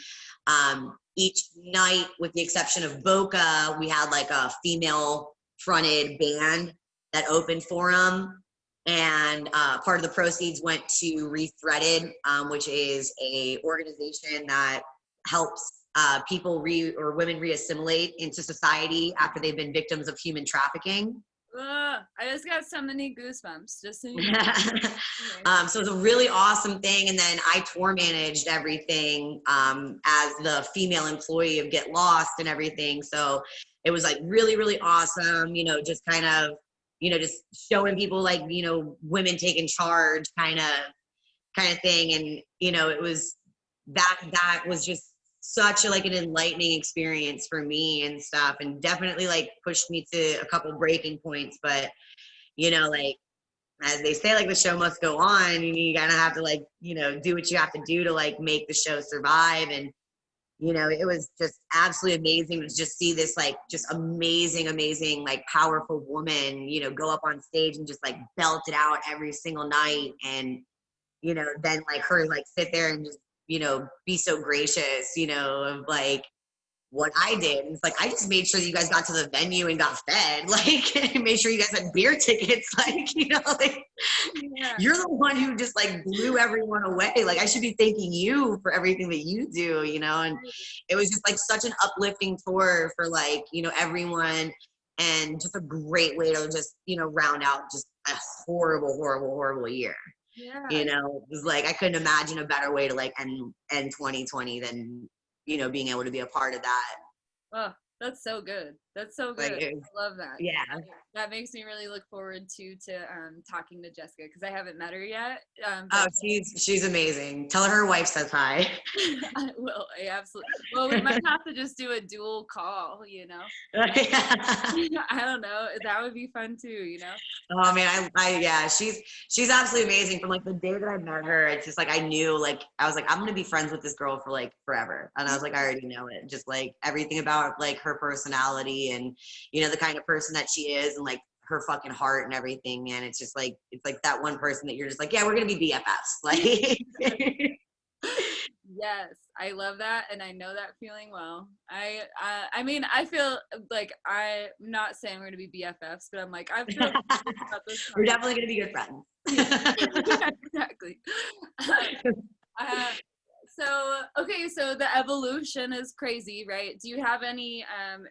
B: each night, with the exception of Boca, we had like a female fronted band that opened for them. And part of the proceeds went to Rethreaded, which is a organization that helps people or women reassimilate into society after they've been victims of human trafficking.
A: I just got so many goosebumps just so you know.
B: So it was a really awesome thing. And then I tour managed everything as the female employee of Get Lost and everything. So it was like really, really awesome, you know, just kind of, you know, just showing people like, you know, women taking charge kind of thing. And, you know, it was that was just such like an enlightening experience for me and stuff, and definitely like pushed me to a couple breaking points. But, you know, like, as they say, like the show must go on, you gotta have to like, you know, do what you have to do to like make the show survive. And, you know, it was just absolutely amazing to just see this like just amazing, like powerful woman, you know, go up on stage and just like belt it out every single night. And, you know, then like her like sit there and just, you know, be so gracious, you know, of like what I did. And it's like, I just made sure that you guys got to the venue and got fed, like made sure you guys had beer tickets, like, you know, like, yeah. You're the one who just like blew everyone away. Like, I should be thanking you for everything that you do, you know. And it was just like such an uplifting tour for like, you know, everyone, and just a great way to just, you know, round out just a horrible year. Yeah. You know, it was like, I couldn't imagine a better way to like end 2020 than, you know, being able to be a part of that.
A: Oh, that's so good. That's so
B: Like,
A: good. I love that.
B: yeah.
A: That makes me really look forward to talking to Jessica because I haven't met her yet.
B: Oh,
A: But
B: she's amazing. Tell her wife says hi.
A: I will. I absolutely. Well, we might have to just do a dual call. You know.
B: Yeah.
A: I don't know. That would be fun too. You know.
B: Oh man, yeah, she's absolutely amazing. From like the day that I met her, it's just like I knew, like I was like, I'm gonna be friends with this girl for like forever. And I was like, I already know it. Just like everything about like her personality and the kind of person that she is and like her fucking heart and everything, man. It's just like that one person that you're just like, yeah, we're gonna be BFFs. Like
A: Yes, I love that, and I know that feeling well. I mean, I feel like I'm not saying we're gonna be BFFs, but I'm like I feel good about this
B: we're
A: conversation.
B: definitely gonna be good friends.
A: Yeah, exactly. Uh, so okay, so the evolution is crazy, right? Do you have any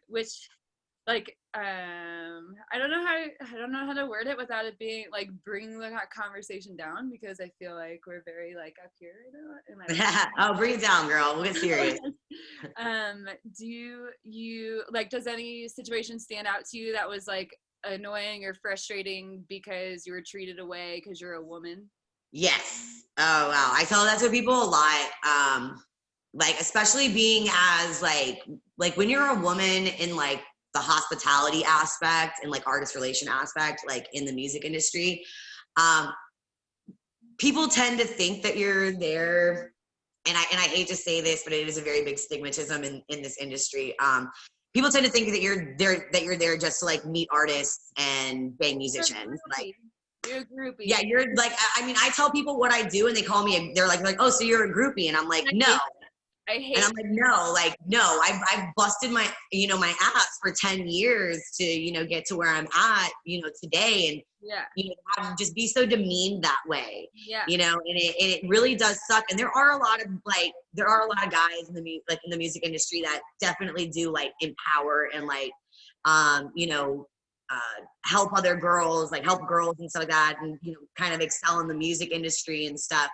A: which like I don't know how to word it without it being like bringing the conversation down because I feel like we're very like up here right now.
B: Oh, bring it down, girl. We'll get serious.
A: Do you like does any situation stand out to you that was like annoying or frustrating because you were treated away because you're a woman?
B: Yes. Oh wow. I tell that to people a lot. Like especially being as like when you're a woman in like the hospitality aspect and like artist relation aspect, like in the music industry, um, people tend to think that you're there. And I hate to say this, but it is a very big stigmatism in this industry. People tend to think that you're there just to like meet artists and bang musicians. Like
A: You're a groupie.
B: yeah, you're like, I mean, I tell people what I do and they call me, they're like, oh, so you're a groupie. And I'm like, no.
A: I hate
B: And I'm like, no, I've busted my, my ass for 10 years to, get to where I'm at, today. And,
A: yeah.
B: I'd just be so demeaned that way,
A: Yeah.
B: and it really does suck. And there are a lot of guys in the music industry that definitely do like empower and like, help other girls, like help girls and stuff like that. And, kind of excel in the music industry and stuff.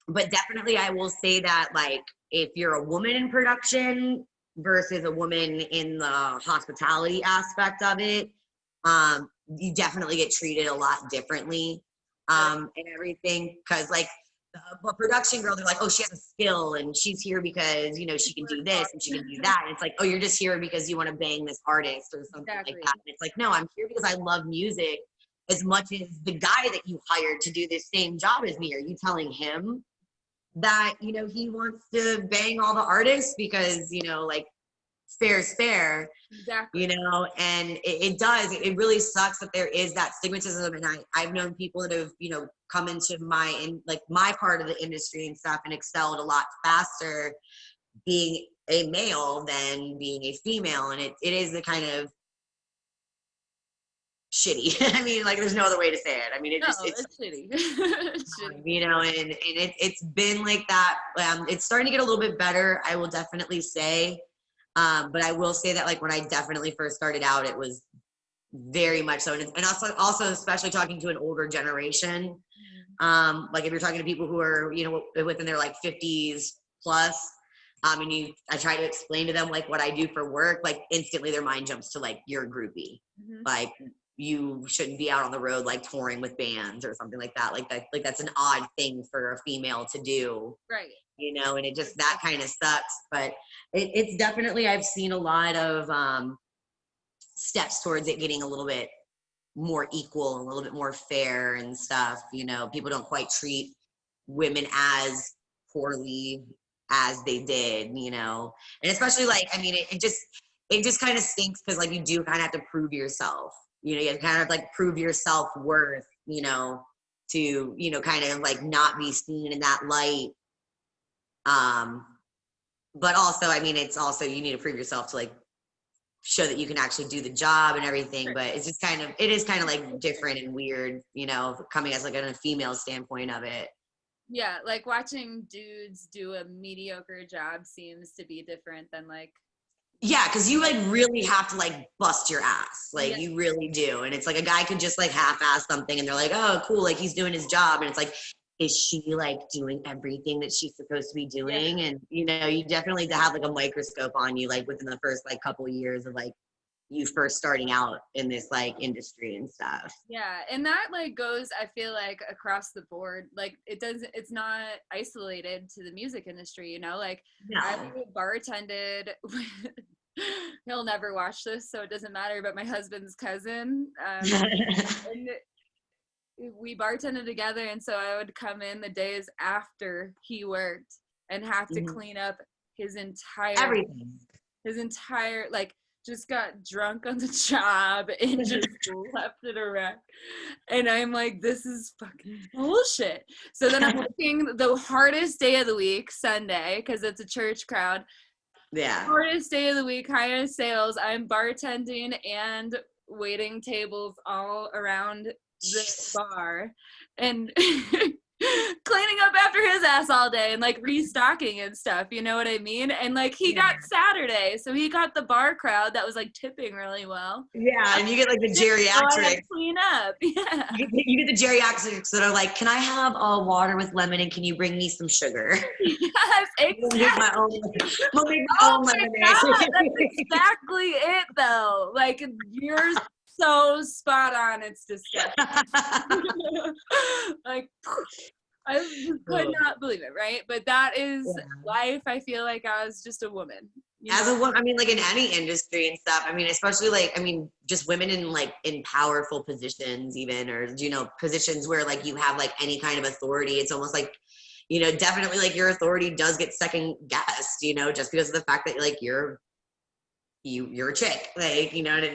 B: But definitely I will say that like if you're a woman in production versus a woman in the hospitality aspect of it, you definitely get treated a lot differently and everything. Because like a production girl, they're like, oh, she has a skill and she's here because she can do this and she can do that. And it's like, oh, you're just here because you want to bang this artist or something like that. And it's like, no, I'm here because I love music as much as the guy that you hired to do this same job as me. Are you telling him that he wants to bang all the artists because like fair's fair?
A: Exactly.
B: And it really sucks that there is that stigmatism. And I've known people that have come into my part of the industry and stuff and excelled a lot faster being a male than being a female. And it is the kind of shitty. I mean, like there's no other way to say it. I mean, it's
A: shitty.
B: It's shitty. And it's been like that. It's starting to get a little bit better, I will definitely say. But I will say that like when I definitely first started out, it was very much so. And also especially talking to an older generation. Like if you're talking to people who are, within their like 50s plus, and I try to explain to them like what I do for work, like instantly their mind jumps to like, you're a groupie. Like you shouldn't be out on the road like touring with bands or something like that. Like that's an odd thing for a female to do.
A: Right.
B: And it just, that kind of sucks. But it's definitely, I've seen a lot of steps towards it getting a little bit more equal, a little bit more fair and stuff. People don't quite treat women as poorly as they did, and especially like, I mean, it just kind of stinks because like you do kind of have to prove yourself. You have to kind of like prove your self-worth, to, kind of like not be seen in that light. But also, I mean, it's also, you need to prove yourself to like show that you can actually do the job and everything. But it's just it is kind of like different and weird, coming as like a female standpoint of it.
A: Yeah, like watching dudes do a mediocre job seems to be different than like.
B: Yeah, because you like really have to like bust your ass, like you really do. And it's like a guy could just like half-ass something and they're like, oh cool, like he's doing his job. And it's like is she like doing everything that she's supposed to be doing? Yeah. And you know, you definitely have like a microscope on you, like within the first like couple of years of like you first starting out in this like industry and stuff.
A: Yeah, and that like goes, I feel like, across the board. Like it's not isolated to the music industry, you know? Like I bartended he'll never watch this, so it doesn't matter, but my husband's cousin, and we bartended together, and so I would come in the days after he worked and have to clean up his entire like just got drunk on the job and just left it around. And I'm like, this is fucking bullshit. So then I'm working the hardest day of the week, Sunday, because it's a church crowd.
B: Yeah.
A: Hardest day of the week, highest sales. I'm bartending and waiting tables all around the bar and cleaning up after his ass all day and like restocking and stuff, you know what I mean? And like he got Saturday, so he got the bar crowd that was like tipping really well.
B: Yeah, and you get like the geriatrics.
A: Clean up. Yeah.
B: You get the geriatrics that are like, can I have a water with lemon and can you bring me some sugar?
A: Yes, exactly.
B: We'll make my own lemonade.
A: That's exactly it though. Like you're so spot on, it's disgusting. Like I could not believe it, right? But that is life, I feel like, as just a woman.
B: As a woman, I mean, like in any industry and stuff, I mean, especially like, I mean, just women in like in powerful positions even, or, you know, positions where like you have like any kind of authority. It's almost like, you know, definitely like your authority does get second guessed, you know, just because of the fact that like you're a chick, like, you know, and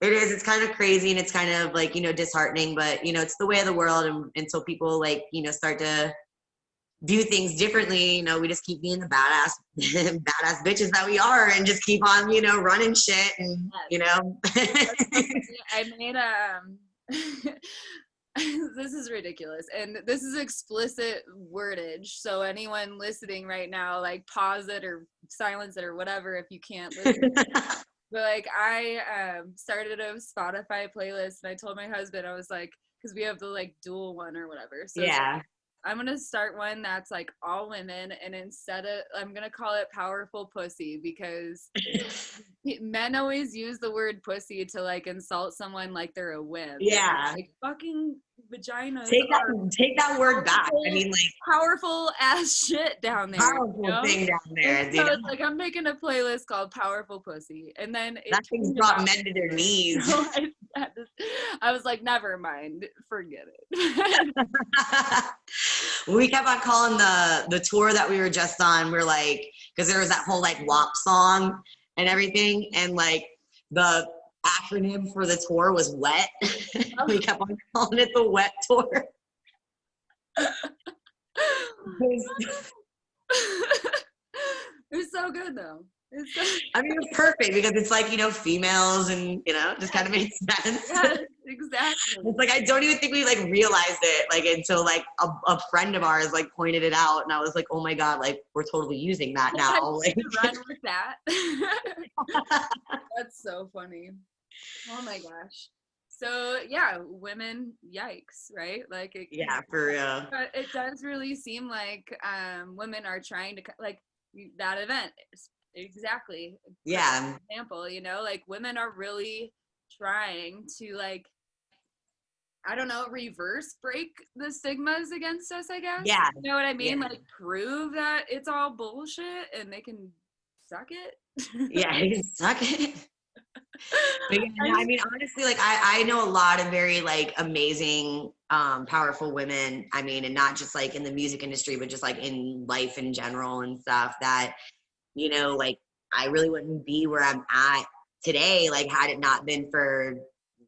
B: it's kind of crazy and it's kind of like, you know, disheartening, but you know, it's the way of the world. And so people like, you know, start to do things differently. You know, we just keep being the badass bitches that we are and just keep on, you know, running shit and, you know.
A: I made this is ridiculous. And this is explicit wordage. So anyone listening right now, like pause it or silence it or whatever if you can't listen. But like I started a Spotify playlist and I told my husband, I was like, because we have the like dual one or whatever. So yeah, I'm gonna start one that's like all women, and instead of I'm gonna call it Powerful Pussy, because men always use the word pussy to like insult someone like they're a wimp.
B: Yeah.
A: Like fucking vaginas.
B: Take that word back. I mean, like
A: powerful ass shit down there.
B: Powerful thing down there.
A: And so it's like I'm making a playlist called Powerful Pussy, and then
B: that thing's brought men to their knees.
A: So I was like, never mind, forget it.
B: We kept on calling the tour that we were just on. We're like, because there was that whole like WAP song and everything, and like the acronym for the tour was WET. We kept on calling it the WET tour.
A: It's so good though.
B: I mean, it's perfect because it's like, you know, females and, you know, just kind of makes sense.
A: Yes, exactly.
B: It's like, I don't even think we like realized it like until like a friend of ours like pointed it out, and I was like, oh my God, like we're totally using that now. Like,
A: run with that. That's so funny. Oh my gosh. So yeah, women, yikes, right? Like
B: yeah, for real.
A: But it does really seem like women are trying to like that event. Exactly.
B: Yeah.
A: Example, you know, like women are really trying to like, I don't know, reverse break the stigmas against us, I guess.
B: Yeah.
A: You know what I mean?
B: Yeah.
A: Like prove that it's all bullshit and they can suck it.
B: Yeah, they can suck it. But yeah, I mean, honestly, like I know a lot of very like amazing, powerful women. I mean, and not just like in the music industry, but just like in life in general and stuff that, you know, like I really wouldn't be where I'm at today, like had it not been for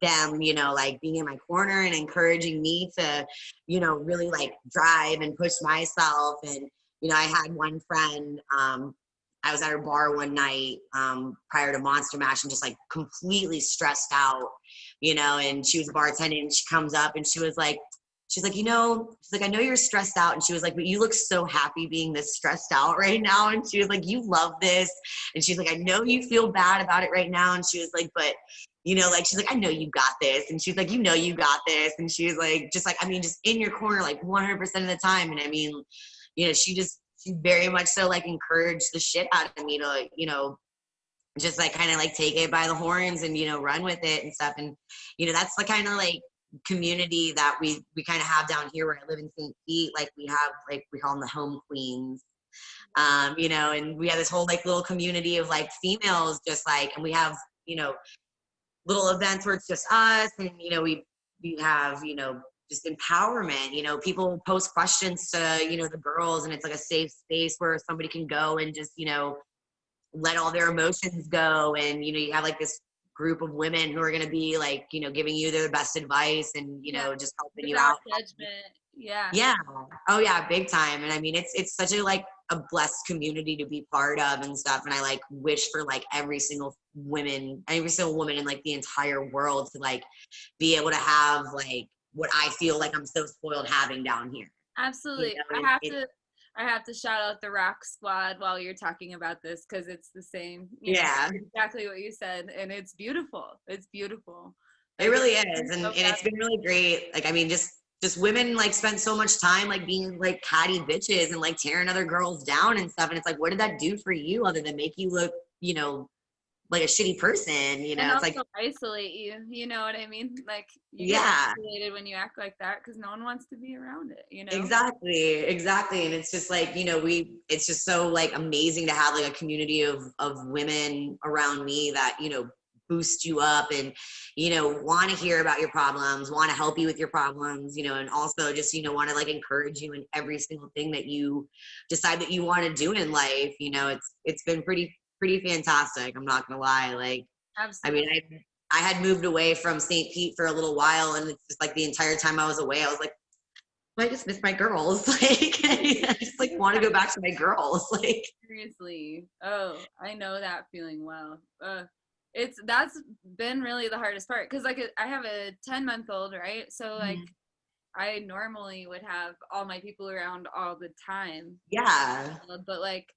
B: them, you know, like being in my corner and encouraging me to, you know, really like drive and push myself. And, you know, I had one friend, I was at her bar one night prior to Monster Mash and just like completely stressed out, you know, and she was bartending and she comes up and she's like, you know, she's like, I know you're stressed out. And she was like, but you look so happy being this stressed out right now. And she was like, you love this. And she's like, I know you feel bad about it right now. And she was like, but you know, like, she's like, I know you got this. And she's like, you know, you got this. And she's like, just like, I mean, just in your corner, like 100% of the time. And I mean, you know, she very much so like encouraged the shit out of me to, like, you know, just like kind of like take it by the horns and, you know, run with it and stuff. And, you know, that's the kind of like community that we kind of have down here where I live in St. Pete. Like we have, like, we call them the home queens. You know, and we have this whole like little community of like females, just like, and we have, you know, little events where it's just us, and you know, we have, you know, just empowerment. You know, people post questions to, you know, the girls, and it's like a safe space where somebody can go and just, you know, let all their emotions go. And you know, you have like this group of women who are going to be like, you know, giving you their best advice and, you know, just helping you out.
A: Judgment.
B: Yeah. Oh yeah, big time. And I mean, it's such a like a blessed community to be part of and stuff. And I like wish for like every single woman in like the entire world to like be able to have like what I feel like I'm so spoiled having down here.
A: Absolutely.
B: You know,
A: I have to shout out the Rock Squad while you're talking about this, because it's the same.
B: Yeah.
A: Exactly what you said, and it's beautiful. It's beautiful.
B: It really is, and it's been really great. Like, I mean, just women like spend so much time like being like catty bitches and like tearing other girls down and stuff. And it's like, what did that do for you other than make you look, you know, like a shitty person? You know,
A: and
B: it's
A: also
B: like
A: isolate you. You know what I mean? Like, you
B: get
A: isolated when you act like that because no one wants to be around it. You know?
B: Exactly. And it's just like, you know, it's just so like amazing to have like a community of women around me that, you know, boost you up and, you know, want to hear about your problems, want to help you with your problems, you know, and also just, you know, want to like encourage you in every single thing that you decide that you want to do in life. You know, it's been pretty fantastic. I'm not gonna lie. Like,
A: absolutely.
B: I mean, I had moved away from St. Pete for a little while, and it's just like the entire time I was away, I was like, I just miss my girls. Like, I just like want to go back to my girls. Like,
A: seriously. Oh, I know that feeling well. That's been really the hardest part, because like I have a 10-month-old, right? So like I normally would have all my people around all the time.
B: Yeah.
A: But like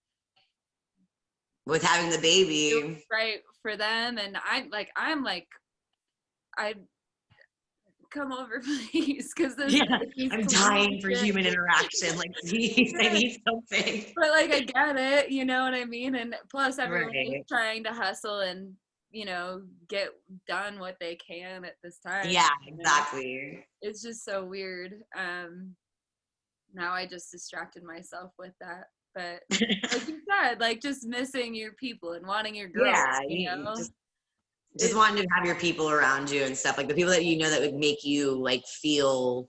B: with having the baby,
A: right, for them, and I'm like I come over please, because
B: I'm dying for human interaction. Like, please, I need something.
A: But like I get it, you know what I mean? And plus everyone is
B: Right.
A: trying to hustle and, you know, get done what they can at this time.
B: Yeah, exactly.
A: It's just so weird. Now I just distracted myself with that. But like you said, like just missing your people and wanting your girls.
B: Yeah,
A: you know?
B: just wanting to have your people around you and stuff, like the people that you know that would make you like feel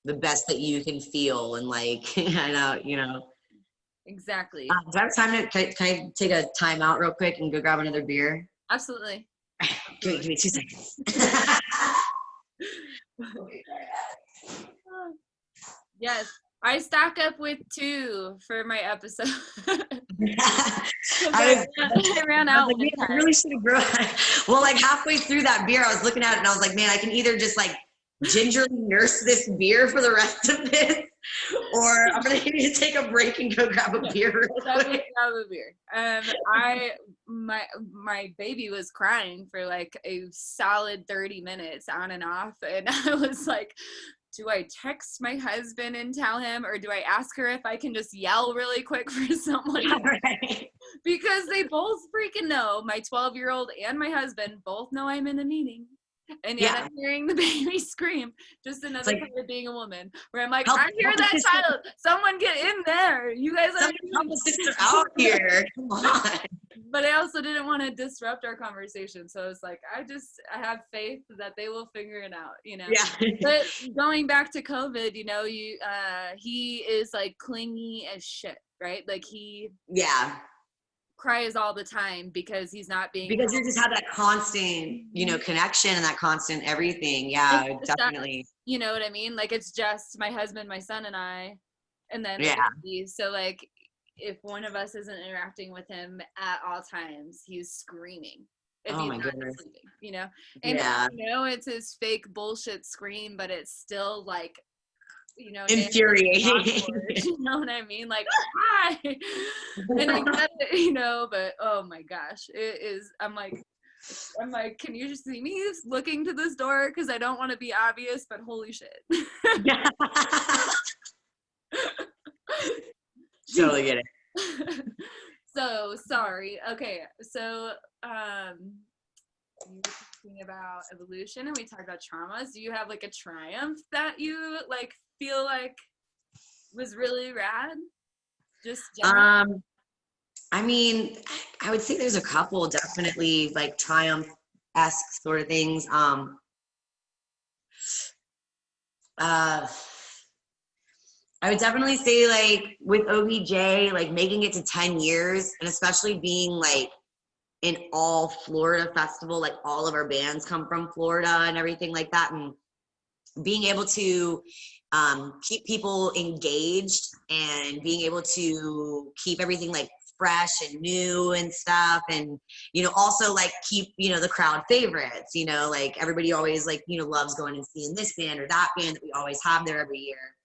B: the best that you can feel. And like, I know, you know.
A: Exactly.
B: Do I have time to, can I take a time out real quick and go grab another beer?
A: Absolutely.
B: Give me 2 seconds.
A: Yes, I stack up with 2 for my episode. I ran out.
B: Like, I really should have grown. Well, like halfway through that beer, I was looking at it and I was like, man, I can either just like gingerly nurse this beer for the rest of this, or I'm gonna need to take a break and go grab a beer.
A: Grab a beer. My baby was crying for like a solid 30 minutes on and off, and I was like, do I text my husband and tell him, or do I ask her if I can just yell really quick for someone?
B: Right.
A: Because they both freaking know. My 12-year-old and my husband both know I'm in a meeting. And yet I'm hearing the baby scream. Just another part of being a woman, where I'm like, I hear that child. Someone get in there. You guys are
B: help a sister out here. Come on.
A: But I also didn't want to disrupt our conversation. So it's like, I have faith that they will figure it out, you know?
B: Yeah.
A: But going back to COVID, you know, he is like clingy as shit, right? Like he cries all the time because he's not being,
B: because you just have that constant, you know, connection and that constant everything. Yeah, definitely.
A: You know what I mean? Like it's just my husband, my son, and I, and then so like if one of us isn't interacting with him at all times, he's screaming. If he's not sleeping, you know? And you know, it's his fake bullshit scream, but it's still like, you know,
B: infuriating.
A: You know what I mean? Like, hi. And I get it, you know, but oh my gosh, it is. I'm like, I'm like, can you just see me looking to this door? Because I don't want to be obvious, but holy shit.
B: Yeah. Totally get it.
A: So sorry. Okay, so you were talking about evolution, and we talked about traumas. Do you have like a triumph that you like feel like was really rad? Just generally?
B: I mean, I would say there's a couple definitely like triumph-esque sort of things. Uh, I would definitely say like with OBJ, like making it to 10 years and especially being like an all Florida festival, like all of our bands come from Florida and everything like that. And being able to keep people engaged and being able to keep everything like fresh and new and stuff, and also like keep the crowd favorites, like everybody always like loves going and seeing this band or that band that we always have there every year.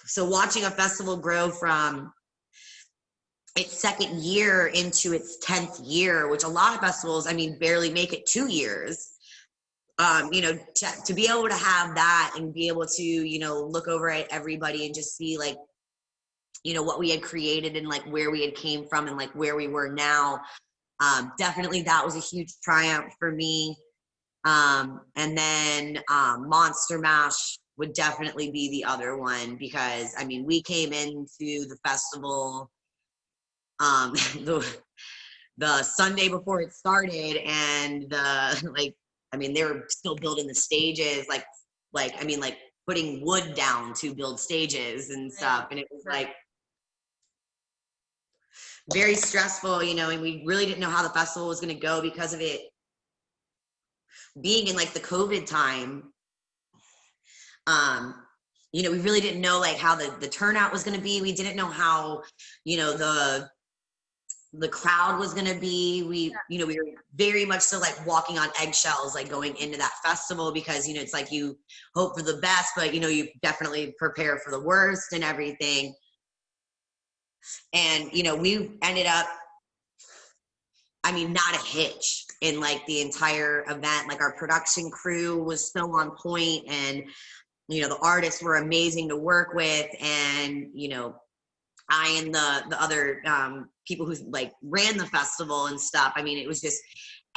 B: So watching a festival grow from its second year into its 10th year, which a lot of festivals, I mean, barely make it 2 years. To be able to have that and be able to, look over at everybody and just see like, what we had created and like where we had came from and like where we were now. Definitely that was a huge triumph for me. And then Monster Mash would definitely be the other one because I mean, we came into the festival the Sunday before it started, and they were still building the stages, like putting wood down to build stages and stuff, and it was like very stressful, and we really didn't know how the festival was going to go because of it being in like the COVID time. We really didn't know like how the turnout was going to be. We didn't know how, the crowd was going to be. We were very much so like walking on eggshells, like going into that festival because, it's like you hope for the best, but, you definitely prepare for the worst and everything. And, we ended up, I mean, not a hitch in like the entire event. Like our production crew was so on point, and, the artists were amazing to work with. And, I and the other people who like ran the festival and stuff. I mean, it was just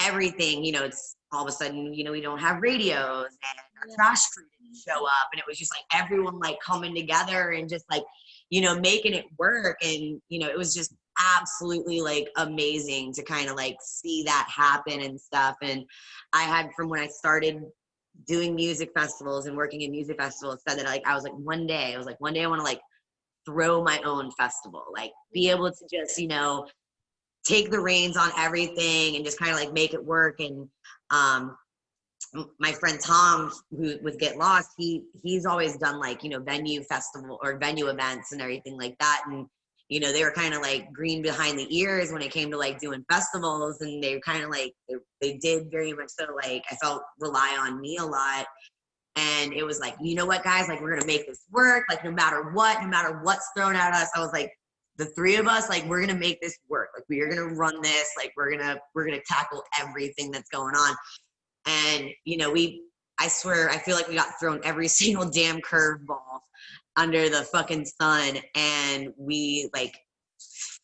B: everything, it's all of a sudden, we don't have radios and our trash crew didn't show up. And it was just like everyone like coming together and just like, making it work. And, it was just absolutely like amazing to kind of like see that happen and stuff. And I had, from when I started doing music festivals and working in music festivals, said that like, I was like, one day I want to like throw my own festival, like be able to just, take the reins on everything and just kind of like make it work. And my friend Tom, who with Get Lost, he's always done like, venue festival or venue events and everything like that. And, they were kind of like green behind the ears when it came to like doing festivals. And they were kind of like, they did very much so like, I felt rely on me a lot. And it was like, you know what, guys, like, we're going to make this work. Like, no matter what's thrown at us, I was like, the three of us, like, we're going to make this work. Like, we are going to run this. Like, we're going to tackle everything that's going on. And, I swear, I feel like we got thrown every single damn curveball under the fucking sun. And we like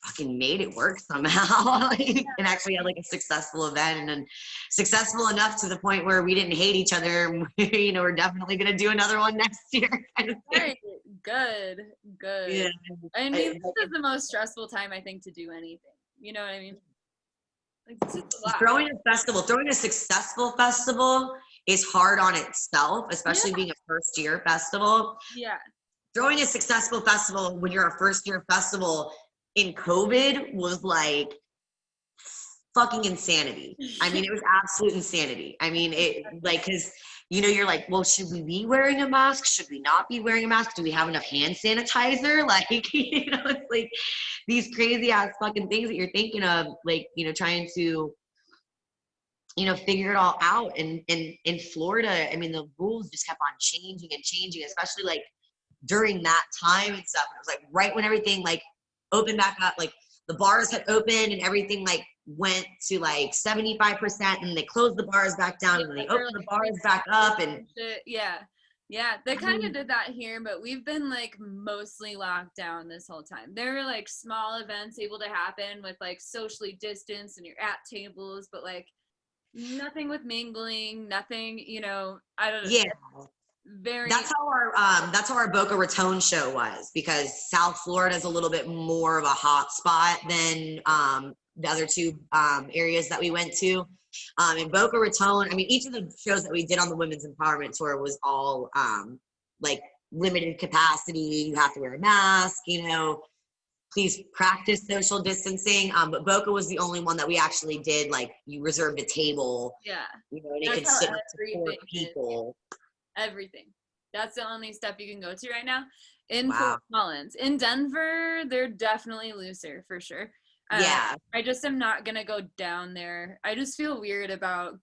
B: fucking made it work somehow. And actually had like a successful event, and then successful enough to the point where we didn't hate each other. We're definitely going to do another one next year.
A: Right. Good.
B: Yeah.
A: I mean, this is the most stressful time, I think, to do anything. You know what I mean? Like, it's just a lot.
B: Throwing a successful festival is hard on itself, especially being a first year festival.
A: Yeah.
B: Throwing a successful festival when you're a first year festival in COVID was like fucking insanity. I mean, it was absolute insanity. I mean, it like, cause you're like, well, should we be wearing a mask? Should we not be wearing a mask? Do we have enough hand sanitizer? Like, it's like these crazy ass fucking things that you're thinking of, like, trying to, figure it all out. And in Florida, I mean, the rules just kept on changing and changing, especially like during that time and stuff. And it was like right when everything like opened back up, like the bars had opened and everything like went to like 75%, and they closed the bars back down, and they opened the bars back up, and
A: yeah, they kind of did that here, but we've been like mostly locked down this whole time. There were like small events able to happen with like socially distanced and you're at tables, but like nothing with mingling, nothing, you know, I don't know.
B: yeah.
A: Very.
B: That's how our Boca Raton show was, because South Florida is a little bit more of a hot spot than the other two areas that we went to. In Boca Raton, I mean, each of the shows that we did on the Women's Empowerment Tour was all like limited capacity. You have to wear a mask, you know, please practice social distancing. But Boca was the only one that we actually did, like, you reserved a table,
A: Yeah.
B: you know, and it could sit up to 4 people.
A: Everything. That's the only stuff you can go to right now in
B: Wow.
A: Fort Collins. In Denver, they're definitely looser for sure.
B: Yeah.
A: I just am not gonna go down there. I just feel weird about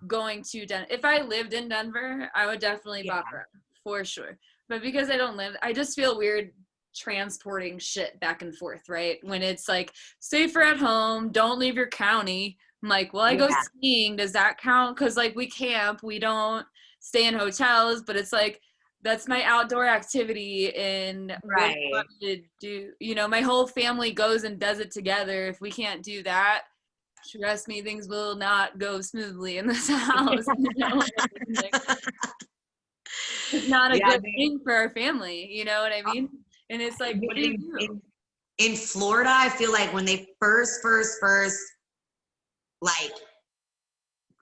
A: going to Denver. If I lived in Denver, I would definitely bop around for sure. But because I don't live, I just feel weird transporting shit back and forth, right? When it's like safer at home, don't leave your county. I'm like, well, I go skiing. Does that count? Because like we camp, we don't stay in hotels, but it's like that's my outdoor activity, and what I want to do, you know, my whole family goes and does it together. If we can't do that, trust me, things will not go smoothly in this house. You know? It's not a good thing for our family, you know what I mean? And it's like, what do you do?
B: In Florida, I feel like when they first like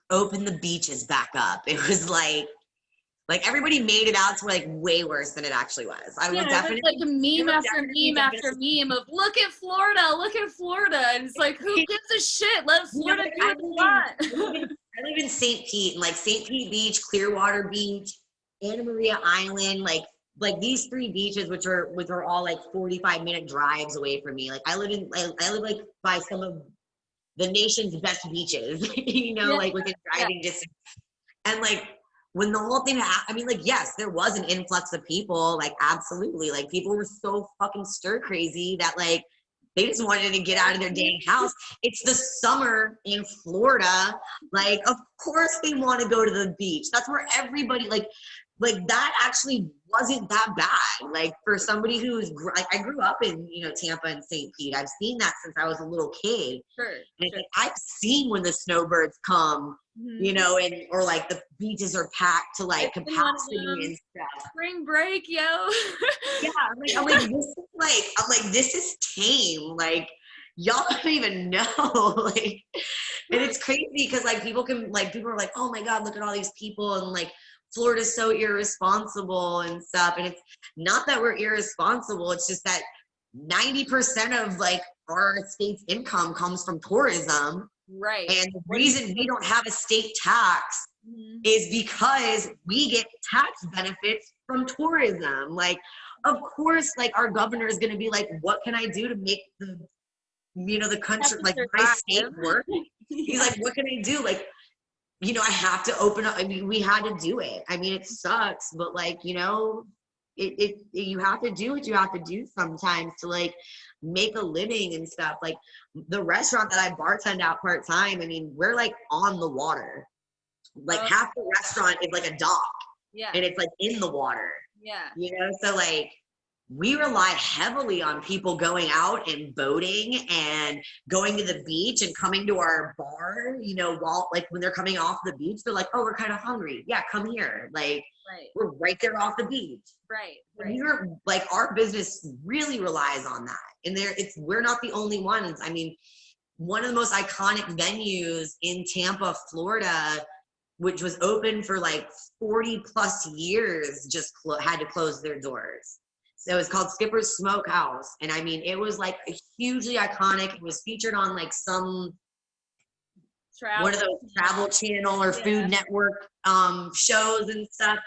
B: opened the beaches back up, it was like everybody made it out to like way worse than it actually was. I would definitely
A: like a meme after meme after meme of look at Florida, and it's like, who gives a shit? Let Florida do what they want.
B: I live in St. Pete, and like St. Pete Beach, Clearwater Beach, Anna Maria Island, like these 3 beaches, which are all like 45-minute drives away from me. Like I live like by some of the nation's best beaches, you know, like within driving distance. And like when the whole thing happened, I mean, like, yes, there was an influx of people, like absolutely. Like people were so fucking stir crazy that like they just wanted to get out of their dang house. It's the summer in Florida. Like, of course they want to go to the beach. That's where everybody like that actually wasn't that bad. Like for somebody who's like, I grew up in, you know, Tampa and St. Pete. I've seen that since I was a little kid. And like, I've seen when the snowbirds come, you know, and or like the beaches are packed to like capacity and stuff.
A: Spring break, yo.
B: Yeah, I'm like, this is tame. Like, y'all don't even know. Like, and it's crazy because like people are like, oh my God, look at all these people, and like Florida's so irresponsible and stuff. And it's not that we're irresponsible, it's just that 90% of like our state's income comes from tourism.
A: Right.
B: And the reason we don't have a state tax is because we get tax benefits from tourism. Like, of course, like our governor is going to be like, what can I do to make the, you know, the country, like my state work? He's like, what can I do? Like, you know, I have to open up. I mean, we had to do it. I mean, it sucks, but like, you know, you have to do what you have to do sometimes to like make a living and stuff. Like the restaurant that I bartend out part-time, I mean, we're like on the water. Like half the restaurant is like a dock.
A: Yeah.
B: And it's like in the water.
A: Yeah.
B: You know, so like we rely heavily on people going out and boating and going to the beach and coming to our bar, you know, while like when they're coming off the beach, they're like, oh, we're kind of hungry. Yeah, come here. Like we're right there off the beach.
A: Right.
B: We're like, our business really relies on that. And we're not the only ones. I mean, one of the most iconic venues in Tampa, Florida, which was open for like 40 plus years, just had to close their doors. So it was called Skipper's Smokehouse. And I mean, it was like hugely iconic. It was featured on like one of those Travel Channel or Food Network shows and stuff.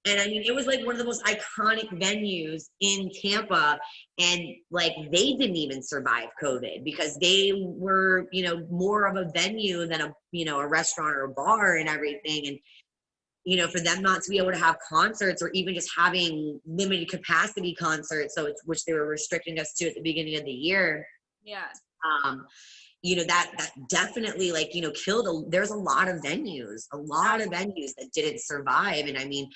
B: And I mean, it was like one of the most iconic venues in Tampa. And like, they didn't even survive COVID because they were, you know, more of a venue than a restaurant or a bar and everything. And, you know, for them not to be able to have concerts or even just having limited capacity concerts, which they were restricting us to at the beginning of the year.
A: Yeah.
B: You know, that definitely, like, you know, there's a lot of venues that didn't survive. And I mean,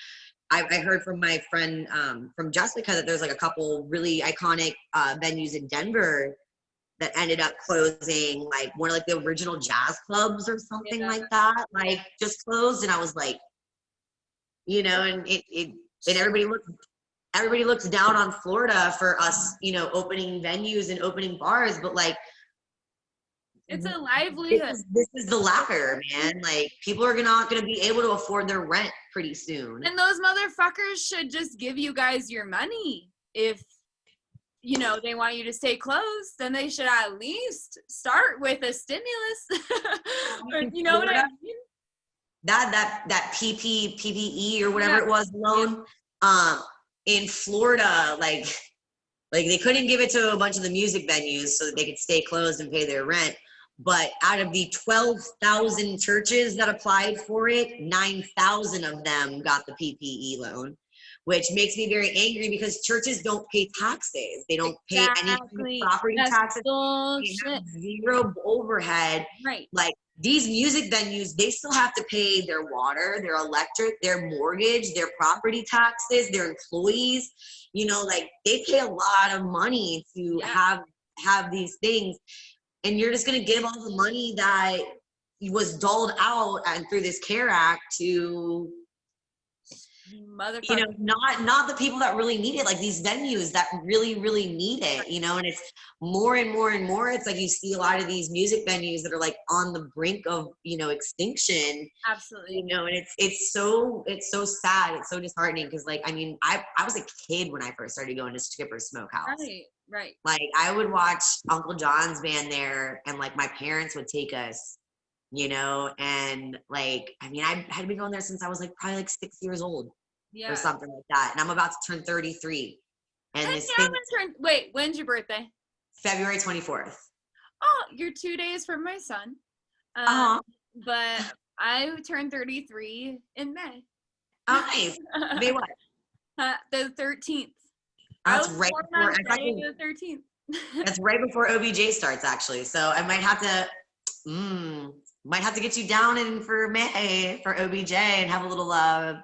B: I heard from my friend from Jessica that there's like a couple really iconic venues in Denver that ended up closing, like one of like the original jazz clubs or something like that, like just closed. And I was like, you know, and everybody looks down on Florida for us, you know, opening venues and opening bars, but like,
A: it's a livelihood.
B: This is the latter, man. Like, people are not gonna be able to afford their rent pretty soon.
A: And those motherfuckers should just give you guys your money. If, you know, they want you to stay closed, then they should at least start with a stimulus. Or, you know what I mean?
B: That PPE or whatever it was loan, in Florida, like they couldn't give it to a bunch of the music venues so that they could stay closed and pay their rent. But out of the 12,000 churches that applied for it, 9,000 of them got the PPE loan, which makes me very angry because churches don't pay taxes. They don't pay any property taxes. They have zero overhead.
A: Right.
B: Like, these music venues, they still have to pay their water, their electric, their mortgage, their property taxes, their employees. You know, like, they pay a lot of money to have these things. And you're just going to give all the money that was doled out and through this CARE Act to, you know, not the people that really need it, like these venues that really, really need it, you know. And it's more and more and more, it's like you see a lot of these music venues that are like on the brink of, you know, extinction.
A: Absolutely.
B: You know, and it's so sad. It's so disheartening because, like, I mean, I was a kid when I first started going to Skipper's Smokehouse.
A: Right.
B: Like, I would watch Uncle John's band there, and like my parents would take us, you know, and like, I mean, I had been going there since I was like probably like 6 years old. Or something like that. And I'm about to turn 33. And this thing,
A: wait, when's your birthday?
B: February 24th.
A: Oh, you're 2 days from my son. But I turned 33 in May.
B: Oh, nice. May what?
A: The 13th.
B: That's right before
A: the 13th.
B: That's right before OBJ starts, actually. So I might have to get you down in for May for OBJ and have a little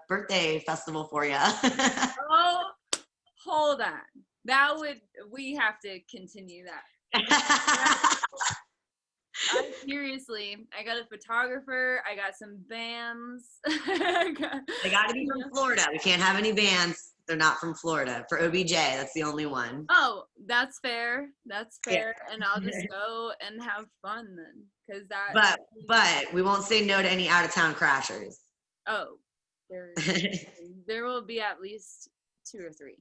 B: birthday festival for you.
A: Oh, hold on. We have to continue that. Seriously, I got a photographer. I got some bands.
B: They got to be from Florida. We can't have any bands. They're not from Florida. For OBJ, that's the only one.
A: Oh, that's fair. That's fair. Yeah. And I'll just go and have fun then.
B: But we won't say no to any out-of-town crashers.
A: Oh, there will be at least 2 or 3.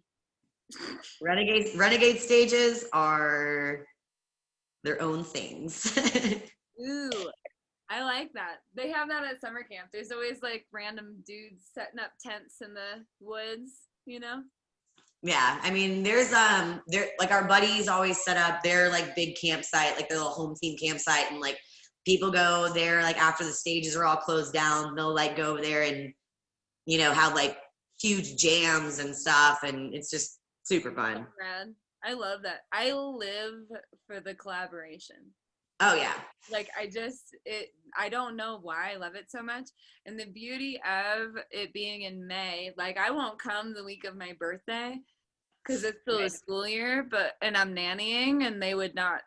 B: Renegade stages are their own things.
A: Ooh, I like that. They have that at summer camp. There's always like random dudes setting up tents in the woods, you know?
B: Yeah, I mean, there's like our buddies always set up their like big campsite, like their little home team campsite, and like people go there like after the stages are all closed down. They'll like go over there and, you know, have like huge jams and stuff, and it's just super fun.
A: Rad. I love that. I live for the collaboration.
B: Oh yeah.
A: Like I don't know why I love it so much. And the beauty of it being in May, like I won't come the week of my birthday because it's still a school year, and I'm nannying and they would not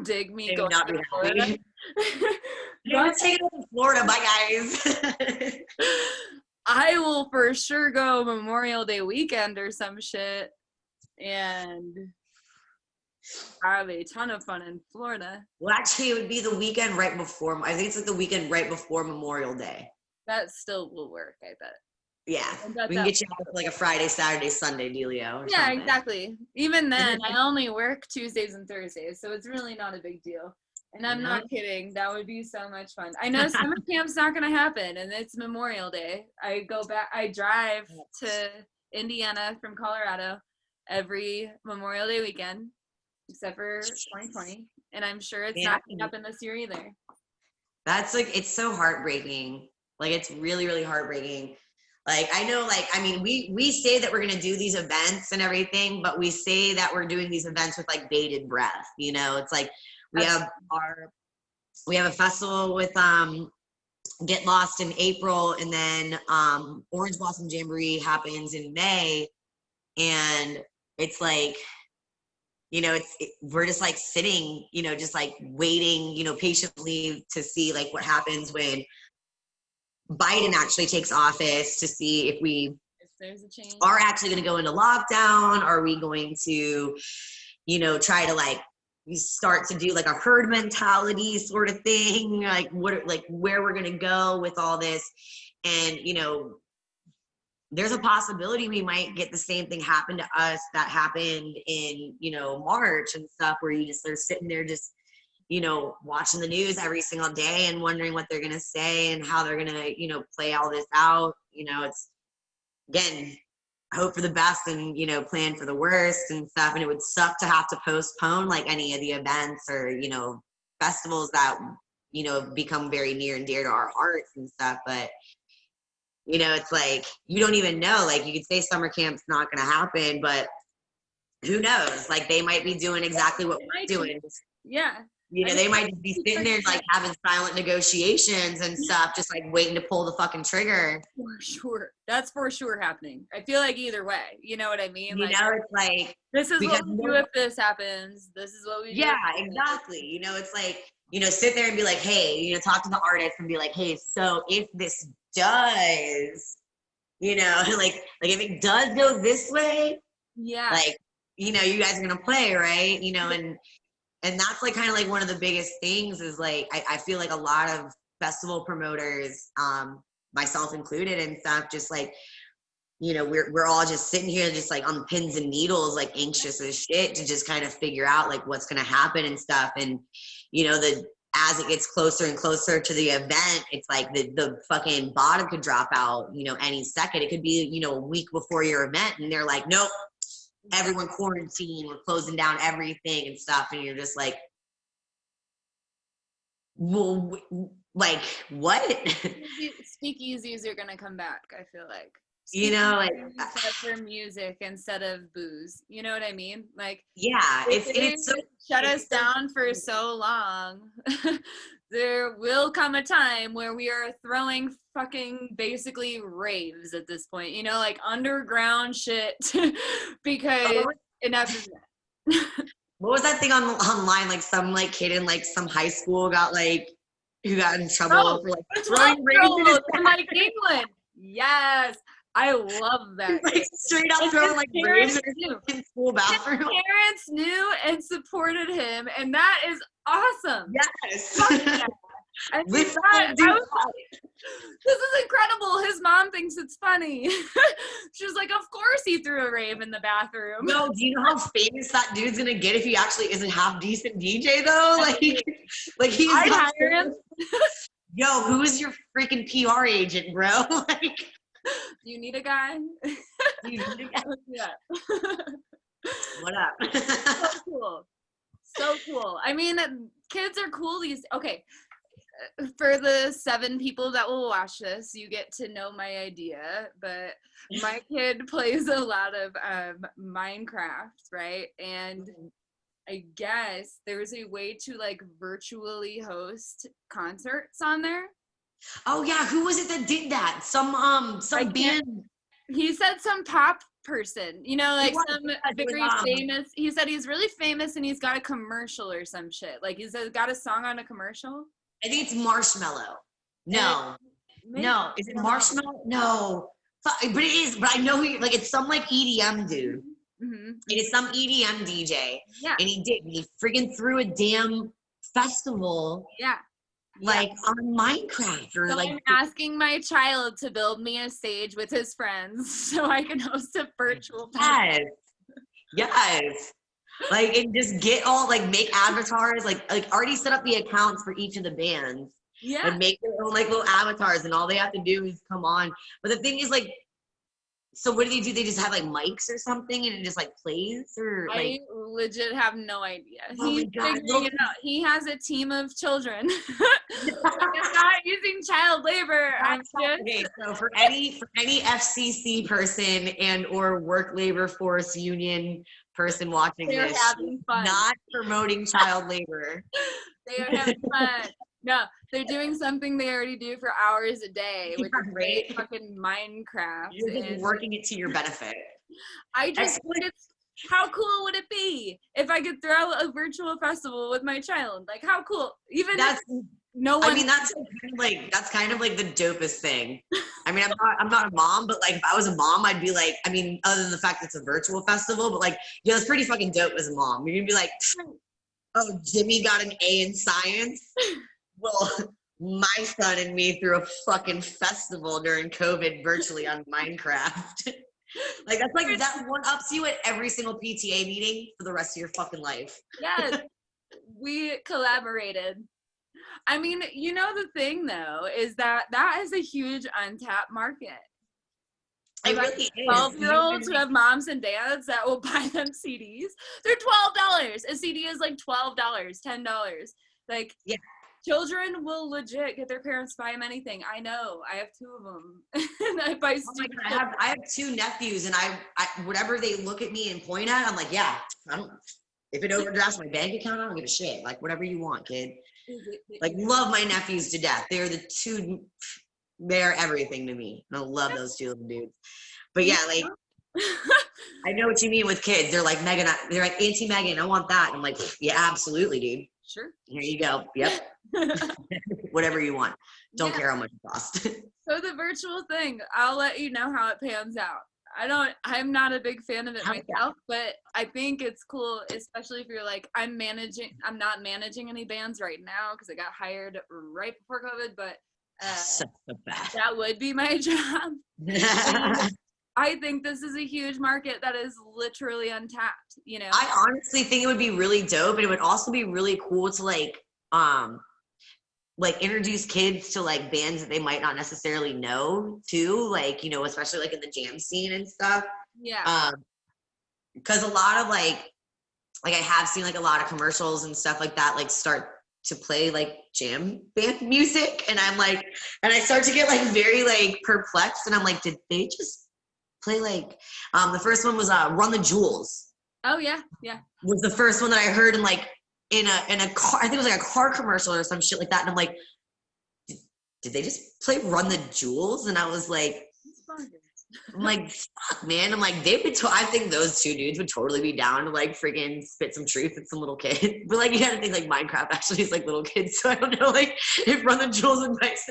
A: dig me going to Florida.
B: Let's take it to Florida, bye guys.
A: I will for sure go Memorial Day weekend or some shit and have a ton of fun in Florida.
B: Well, actually, it would be the weekend right before. I think it's like the weekend right before Memorial Day.
A: That still will work, I bet.
B: Yeah, we can get you out for like a Friday, Saturday, Sunday dealio.
A: Yeah, something. Exactly. Even then, I only work Tuesdays and Thursdays, so it's really not a big deal. And I'm not kidding. That would be so much fun. I know summer camp's not going to happen, and it's Memorial Day. I drive to Indiana from Colorado every Memorial Day weekend, except for 2020. And I'm sure it's not going to happen this year either.
B: That's like, it's so heartbreaking. Like, it's really, really heartbreaking. Like, I know, like, I mean, we say that we're going to do these events and everything, but we say that we're doing these events with like bated breath, you know? It's like, We have a festival with Get Lost in April, and then Orange Blossom Jamboree happens in May, and it's like, you know, we're just like sitting, you know, just like waiting, you know, patiently to see like what happens when Biden actually takes office, to see if
A: there's a change.
B: Are actually going to go into lockdown. Are we going to, you know, try to like start to do like a herd mentality sort of thing, like where we're going to go with all this. And, you know, there's a possibility we might get the same thing happen to us that happened in, you know, March and stuff, where you just are sitting there just, you know, watching the news every single day and wondering what they're going to say and how they're going to, you know, play all this out. You know, it's, again, hope for the best and, you know, plan for the worst and stuff. And it would suck to have to postpone like any of the events or, you know, festivals that, you know, become very near and dear to our hearts and stuff. But, you know, it's like, you don't even know. Like, you could say summer camp's not going to happen, but who knows? Like, they might be doing exactly what we're doing.
A: Yeah.
B: You know, they might just be sitting there like having silent negotiations and stuff, just like waiting to pull the fucking trigger.
A: For sure. That's for sure happening. I feel like either way. You know what I mean?
B: You know, it's like,
A: this is what we do if this happens. This is what we do.
B: Yeah, exactly. You know, it's like, you know, sit there and be like, hey, you know, talk to the artist and be like, hey, so if this does, you know, like if it does go this way,
A: yeah,
B: like, you know, you guys are gonna play, right? You know, and that's like kind of like one of the biggest things is like, I feel like a lot of festival promoters, myself included and stuff, just like, you know, we're all just sitting here just like on pins and needles, like anxious as shit to just kind of figure out like what's going to happen and stuff. And, you know, as it gets closer and closer to the event, it's like the fucking bottom could drop out, you know, any second. It could be, you know, a week before your event and they're like, nope, everyone quarantine, we're closing down everything and stuff. And you're just like, well, like what?
A: Speakeasies are gonna come back, I feel like.
B: You know, like
A: for music instead of booze. You know what I mean? Like,
B: yeah, it's so,
A: shut us down for so long. There will come a time where we are throwing fucking basically raves at this point. You know, like underground shit because enough is enough.
B: What was that thing online? Like some like kid in like some high school got like who got in trouble for like throwing raves
A: in like England. Yes, I love that.
B: Like straight up throwing like raves in school bathroom.
A: His parents knew and supported him, and that is awesome.
B: Yes.
A: And this is incredible. His mom thinks it's funny. She's like, of course he threw a rave in the bathroom.
B: No, do you know how famous that dude's gonna get if he actually isn't half decent DJ though? Like he's
A: I'd hire him.
B: Yo, who is your freaking PR agent, bro? Like,
A: do you need a guy? Yeah.
B: What up?
A: So cool. So cool. I mean, kids are cool these. Okay. For the 7 people that will watch this, you get to know my idea, but my kid plays a lot of Minecraft, right? And I guess there's a way to like virtually host concerts on there.
B: Oh yeah, who was it that did that? Some band.
A: He said some pop person, you know, like some very famous. He said he's really famous and he's got a commercial or some shit. Like he's got a song on a commercial.
B: I think it's Marshmallow. No. No. Is it Marshmallow? No. But it is. But I know like it's some like EDM dude.
A: Mm-hmm.
B: It is some EDM DJ.
A: Yeah.
B: And he friggin' threw a damn festival.
A: Yeah.
B: Like on Minecraft or
A: so
B: like.
A: I'm asking my child to build me a stage with his friends so I can host a virtual
B: festival. Yes. Like, and just get all, like, make avatars, like already set up the accounts for each of the bands.
A: Yeah.
B: And make their own, like, little avatars, and all they have to do is come on. But the thing is, like, so what do? They just have, like, mics or something, and it just, like, plays? Or like,
A: I legit have no idea.
B: Oh
A: He's figuring it out. He has a team of children. I'm not using child labor. I'm just...
B: Okay, so for any FCC person and or work labor force union person watching
A: They're
B: this.
A: having fun.
B: Not promoting child labor.
A: They are having fun. No, they're doing something they already do for hours a day, which is
B: Right?
A: fucking Minecraft.
B: You're just
A: And
B: working it to your benefit.
A: I just think it's, how cool would it be if I could throw a virtual festival with my child? Like, how cool? Even
B: That's
A: if no one.
B: I mean, that's kind of like the dopest thing. I mean, I'm not a mom, but like if I was a mom, I'd be like, I mean, other than the fact that it's a virtual festival, but like, yeah, it's pretty fucking dope as a mom. You're gonna be like, oh, Jimmy got an A in science. Well, my son and me threw a fucking festival during COVID virtually on Minecraft. Like that's like that one ups you at every single PTA meeting for the rest of your fucking life.
A: Yes, we collaborated. I mean, you know, the thing though is that is a huge untapped market.
B: It really is.
A: 12-year-olds who have moms and dads that will buy them CDs. They're $12. A CD is like $12, $10. Like, yeah. Children will legit get their parents to buy them anything. I know. I have 2 of them. And I buy
B: I have 2 nephews, and I whatever they look at me and point at, I'm like, yeah, if it overdrafts my bank account, I don't give a shit. Like, whatever you want, kid. Like, love my nephews to death. They're everything to me. And I love those 2 little dudes. But yeah, like, I know what you mean with kids. They're like, Megan, they're like, Auntie Megan, I want that. And I'm like, yeah, absolutely, dude.
A: Sure.
B: Here you go. Yep. Whatever you want. Don't care how much it costs.
A: So the virtual thing, I'll let you know how it pans out. I'm not a big fan of it myself, but I think it's cool, especially if you're like, I'm not managing any bands right now because I got hired right before COVID, but that would be my job. I think this is a huge market that is literally untapped, you know?
B: I honestly think it would be really dope, and it would also be really cool to like introduce kids to like bands that they might not necessarily know too, like, you know, especially like in the jam scene and stuff.
A: Yeah.
B: Because a lot of like I have seen like a lot of commercials and stuff like that, like start to play like jam band music, and I'm like, and I start to get like very like perplexed, and I'm like, did they just play like the first one was Run the Jewels.
A: Oh yeah,
B: was the first one that I heard in like in a car. I think it was like a car commercial or some shit like that, and I'm like, did they just play Run the Jewels? And I was like, I'm like, fuck, man. I'm like, I think those 2 dudes would totally be down to like freaking spit some truth at some little kid. But like, you gotta think like Minecraft actually is like little kids, so I don't know like if Run the Jewels and that's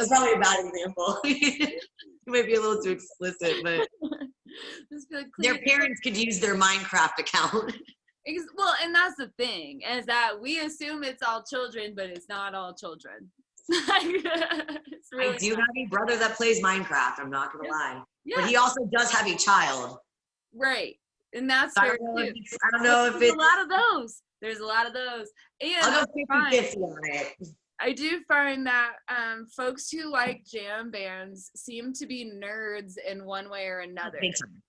B: probably a bad example. It might be a little too explicit, but their parents could use their Minecraft account.
A: Well, and that's the thing, is that we assume it's all children, but it's not all children.
B: I do have a brother that plays Minecraft, I'm not gonna lie.
A: Yeah.
B: But he also does have a child.
A: Right. And that's
B: I don't know if it's
A: a lot of those. There's a lot of those. And
B: I'll go 50-50 on it.
A: I do find that folks who like jam bands seem to be nerds in one way or another.
B: Big time.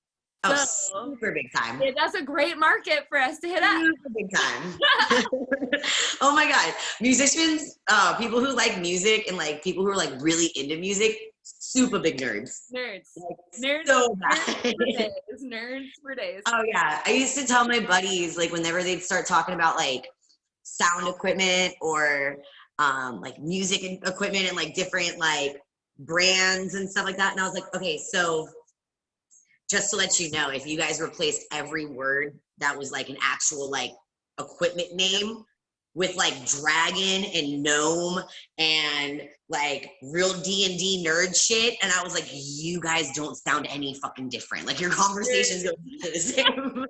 B: Oh, super big time.
A: Yeah, that's a great market for us to hit up.
B: Super big time. Oh my God. Musicians, people who like music and like people who are like really into music, super big nerds.
A: Nerds.
B: Like,
A: nerds.
B: So bad.
A: Nerds for days.
B: Oh yeah. I used to tell my buddies, like whenever they'd start talking about like sound equipment or like music equipment and like different like brands and stuff like that. And I was like, okay, so just to let you know, if you guys replaced every word that was like an actual like equipment name with like dragon and gnome and like real D&D nerd shit, and I was like, you guys don't sound any fucking different. Like your conversations don't be the same.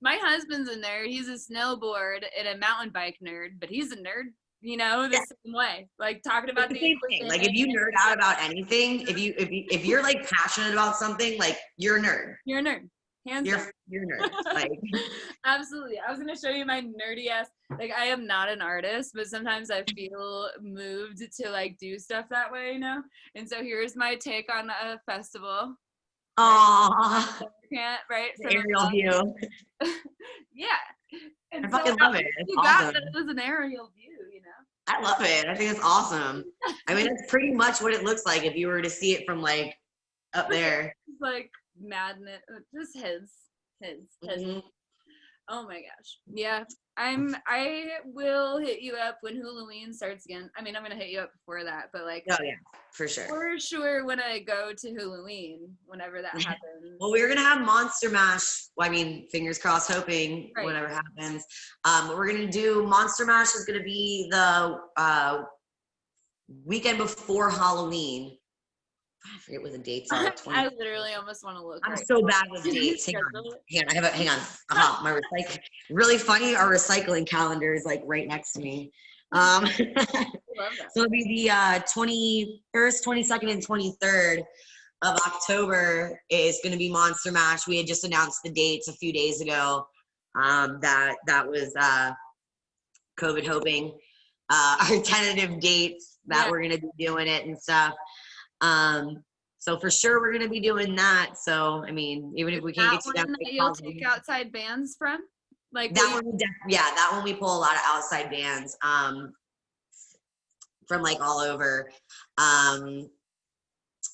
A: My husband's a nerd. He's a snowboard and a mountain bike nerd, but he's a nerd. You know, the same way, like talking about the
B: same thing. Like if you nerd out about anything, if you're like passionate about something, like you're a nerd.
A: You're a nerd. Hands down.
B: You're a nerd. Like
A: absolutely. I was gonna show you my nerdy ass. Like I am not an artist, but sometimes I feel moved to like do stuff that way, you know. And so here's my take on a festival.
B: Aww.
A: Right.
B: Aerial view.
A: Yeah. And
B: I fucking love it. It's awesome.
A: That it was an aerial view, you know.
B: I love it. I think it's awesome. I mean, it's pretty much what it looks like if you were to see it from like up there.
A: It's like madness. Just his.
B: Mm-hmm.
A: Oh my gosh. Yeah. I will hit you up when Hulaween starts again. I mean, I'm gonna hit you up before that, but like
B: Oh yeah, for sure.
A: for sure when I go to Hulaween, whenever that happens.
B: Well, we're gonna have Monster Mash. Well, I mean, fingers crossed, hoping
A: Right.
B: whatever happens. We're gonna do Monster Mash is gonna be the weekend before Halloween. I forget what the dates are.
A: I literally almost want to look.
B: I'm
A: right
B: so
A: now.
B: bad with dates. Hang on. Hang on. My recycling. Really funny. Our recycling calendar is like right next to me.
A: I love that.
B: So it'll be the 21st, 22nd, and 23rd of October is going to be Monster Mash. We had just announced the dates a few days ago. That was COVID hoping. Our tentative dates that we're going to be doing it and stuff. So for sure we're going to be doing that. So, I mean, even if we can't get to that,
A: you'll take outside bands from? Like
B: that one, that one we pull a lot of outside bands from like all over. I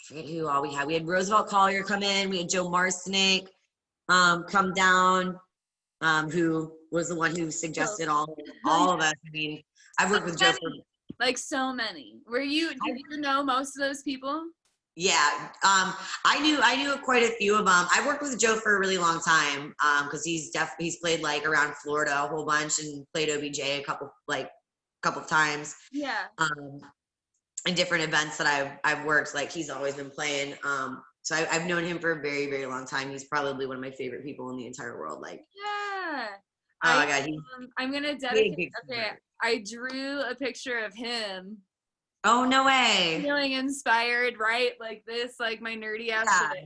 B: forget who all we had. We had Roosevelt Collier come in. We had Joe Marcinek come down, who was the one who suggested all of us. I mean, I've worked with Joe for
A: like so many. Did you know most of those people?
B: Yeah, I knew quite a few of them. I worked with Joe for a really long time because he's played like around Florida a whole bunch and played OBJ a couple of times.
A: Yeah.
B: In different events that I've worked, like he's always been playing. So I've known him for a very, very long time. He's probably one of my favorite people in the entire world. Like,
A: yeah.
B: Oh my God,
A: I'm gonna dedicate. Okay, I drew a picture of him.
B: Oh, no way.
A: Feeling inspired, right? Like this, like my nerdy ass shit,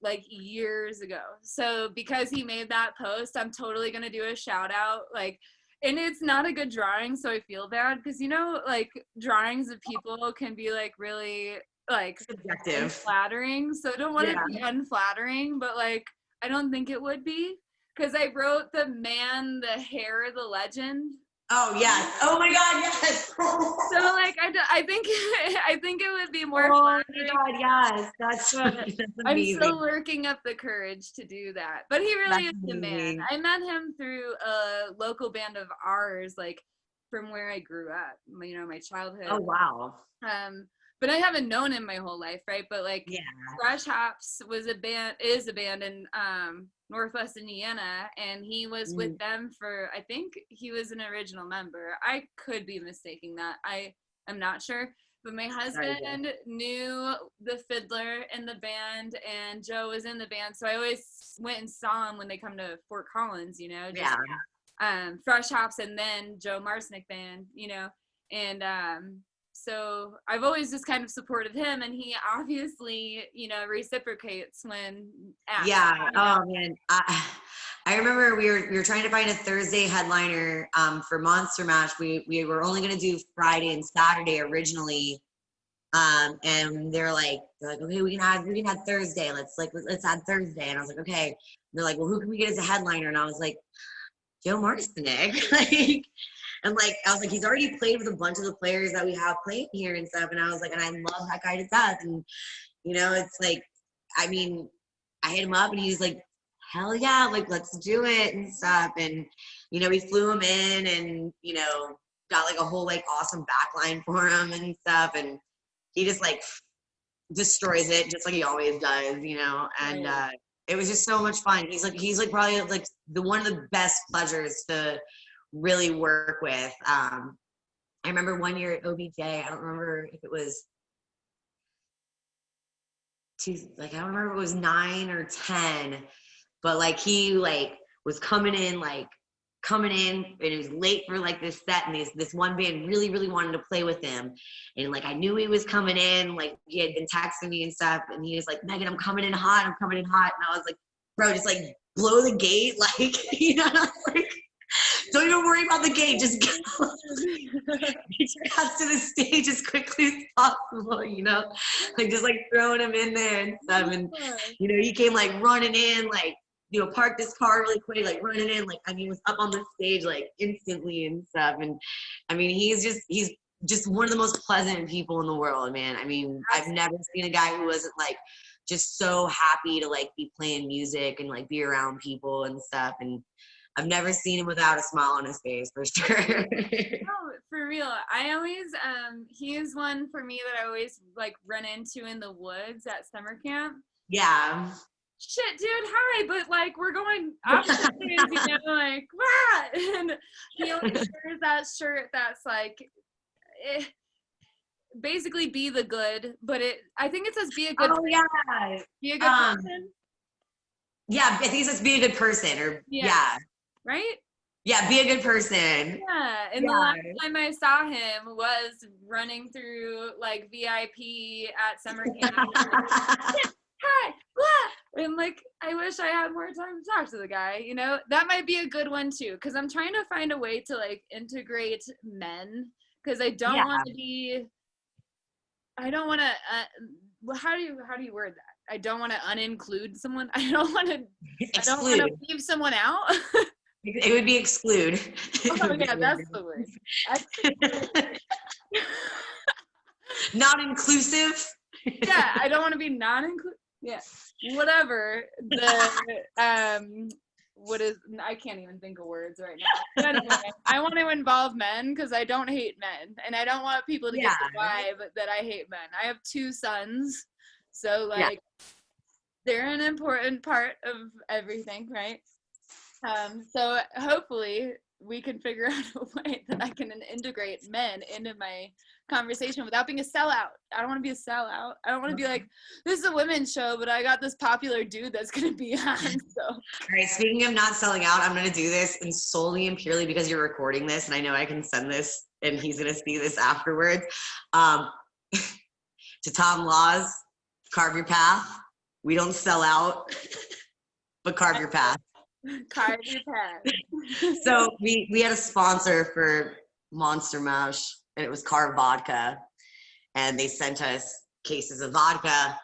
A: like years ago. So because he made that post, I'm totally gonna do a shout out. Like, and it's not a good drawing, so I feel bad because like drawings of people can be like really like
B: subjective,
A: unflattering. So I don't want to be unflattering, but like I don't think it would be because I wrote the man, the hair, the legend.
B: Oh yes! Oh my God, yes!
A: So like I think it would be more.
B: Oh my God, yes! That's amazing.
A: I'm still working up the courage to do that, but he really is the man. I met him through a local band of ours, like from where I grew up. My childhood.
B: Oh wow.
A: But I haven't known him my whole life, right? But like, Fresh Hops is a band in Northwest Indiana, and he was with them for, I think he was an original member. I could be mistaking that. I am not sure. But my husband knew the fiddler in the band, and Joe was in the band, so I always went and saw him when they come to Fort Collins, Fresh Hops and then Joe Marcinek band, and so I've always just kind of supported him, and he obviously, reciprocates when asked.
B: Yeah. Oh man, I remember we were trying to find a Thursday headliner for Monster Mash. We were only gonna do Friday and Saturday originally, and they're like, okay, we can add Thursday. Let's add Thursday. And I was like, okay. And they're like, well, who can we get as a headliner? And I was like, Joe Marcinek, like. And like, I was like, he's already played with a bunch of the players that we have playing here and stuff. And I was like, and I love that guy to death. And, it's like, I mean, I hit him up and he's like, hell yeah, like, let's do it and stuff. And, we flew him in and, got like a whole like awesome backline for him and stuff. And he just like destroys it just like he always does, and it was just so much fun. He's like probably like one of the best pleasures to really work with. I remember one year at OBJ, I don't remember if it was I don't remember if it was 9 or 10, but like he like was coming in and it was late for like this set, and this one band really, really wanted to play with him. And like I knew he was coming in, like he had been texting me and stuff, and he was like, Megan, I'm coming in hot. And I was like, bro, just like blow the gate, like, I was like, don't even worry about the gate, just go. Get your ass to the stage as quickly as possible, like just like throwing him in there and stuff. And he came like running in, like, parked his car really quick, like running in, like, I mean, was up on the stage like instantly and stuff. And I mean, he's just one of the most pleasant people in the world, man. I mean, I've never seen a guy who wasn't like just so happy to like be playing music and like be around people and stuff. And I've never seen him without a smile on his face, for sure.
A: No, for real. I always, he is one for me that I always like run into in the woods at summer camp.
B: Yeah.
A: Shit, dude, hi, but like we're going opposite ways, you know, like, wow. And he always wears that shirt that's like, basically be the good, but I think it says be a good
B: Oh yeah.
A: be a good person.
B: Yeah, I think it says be a good person, or yeah.
A: Right?
B: Yeah, be a good person.
A: Yeah, and the last time I saw him was running through like VIP at summer camp. Hi, blah. And like, I wish I had more time to talk to the guy, you know? That might be a good one too, because I'm trying to find a way to like integrate men, because I don't want to be, I don't want to, how do you word that? I don't want to uninclude someone. I don't want to leave someone out.
B: It would be exclude.
A: Oh yeah, that's the word.
B: Not inclusive.
A: Yeah, I don't want to be non-inclusive. Yeah, whatever. What is? I can't even think of words right now. But anyway, I want to involve men because I don't hate men, and I don't want people to get the vibe that I hate men. I have 2 sons, so like they're an important part of everything, right? So hopefully we can figure out a way that I can integrate men into my conversation without being a sellout. I don't want to be a sellout. I don't want to be like, this is a women's show, but I got this popular dude that's going to be on. So. All
B: right, speaking of not selling out, I'm going to do this, and solely and purely because you're recording this, and I know I can send this, and he's going to see this afterwards. To Tom Laws, carve your path. We don't sell out, but carve your path.
A: Carve your path.
B: So we had a sponsor for Monster Mash, and it was Carve Vodka, and they sent us cases of vodka,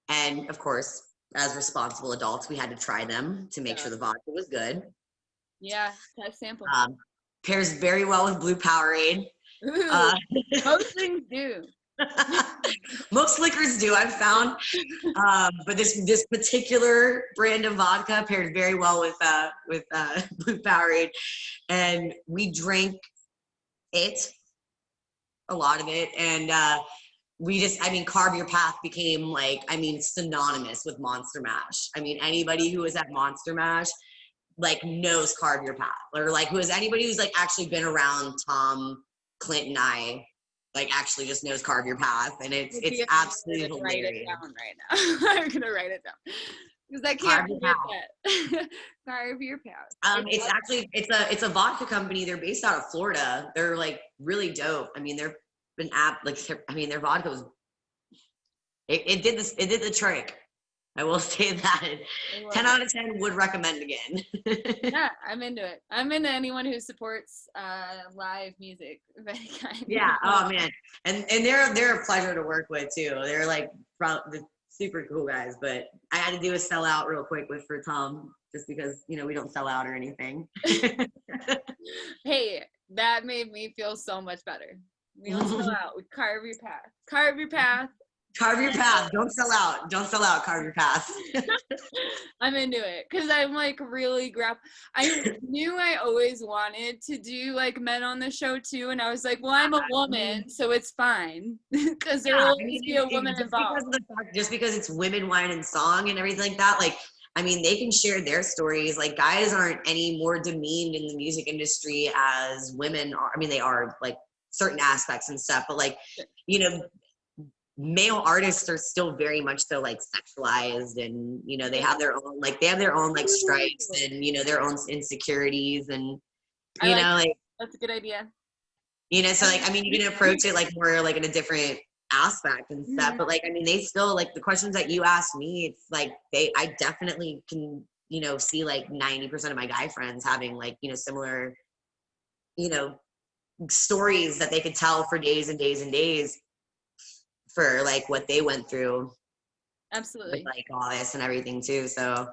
B: and of course, as responsible adults, we had to try them to make sure the vodka was good.
A: Yeah, test sample.
B: Pairs very well with Blue Powerade.
A: Most things do.
B: Most liquors do, I've found, but this particular brand of vodka paired very well with Blue Powerade, and we drank it, a lot of it, and Carve Your Path became like, synonymous with Monster Mash. Anybody who was at Monster Mash like knows Carve Your Path, or like anybody who's like actually been around Tom, Clint, and I. Like actually just knows Carve Your Path, and it's absolutely hilarious.
A: Write it down right now. I'm gonna write it down because I can't forget that. Carve Your Path.
B: It's a vodka company. They're based out of Florida. They're like really dope. Their vodka was it did the trick. I will say that. 10 out of 10 would recommend again.
A: Yeah, I'm into it. I'm into anyone who supports live music of any kind.
B: Yeah. Oh man, and they're a pleasure to work with too. They're like the super cool guys. But I had to do a sellout real quick for Tom, just because we don't sell out or anything.
A: Hey, that made me feel so much better. We don't sell out. We carve your path. Carve your path.
B: Carve your path. Don't sell out. Don't sell out. Carve your path.
A: I'm into it because I'm like really I knew I always wanted to do like men on the show too, and I was like, well, I'm a woman, so it's fine because there will always be a woman involved.
B: Just because it's women, wine, and song and everything like that, like they can share their stories. Like guys aren't any more demeaned in the music industry as women are. They are like certain aspects and stuff, but like male artists are still very much so like sexualized, and they have their own like stripes and their own insecurities, and
A: that's a good idea.
B: So like you can approach it like more like in a different aspect and stuff, but like they still like the questions that you ask me, it's like I definitely can see like 90% of my guy friends having like similar stories that they could tell for days and days and days for like what they went through.
A: Absolutely.
B: With like all this and everything too. So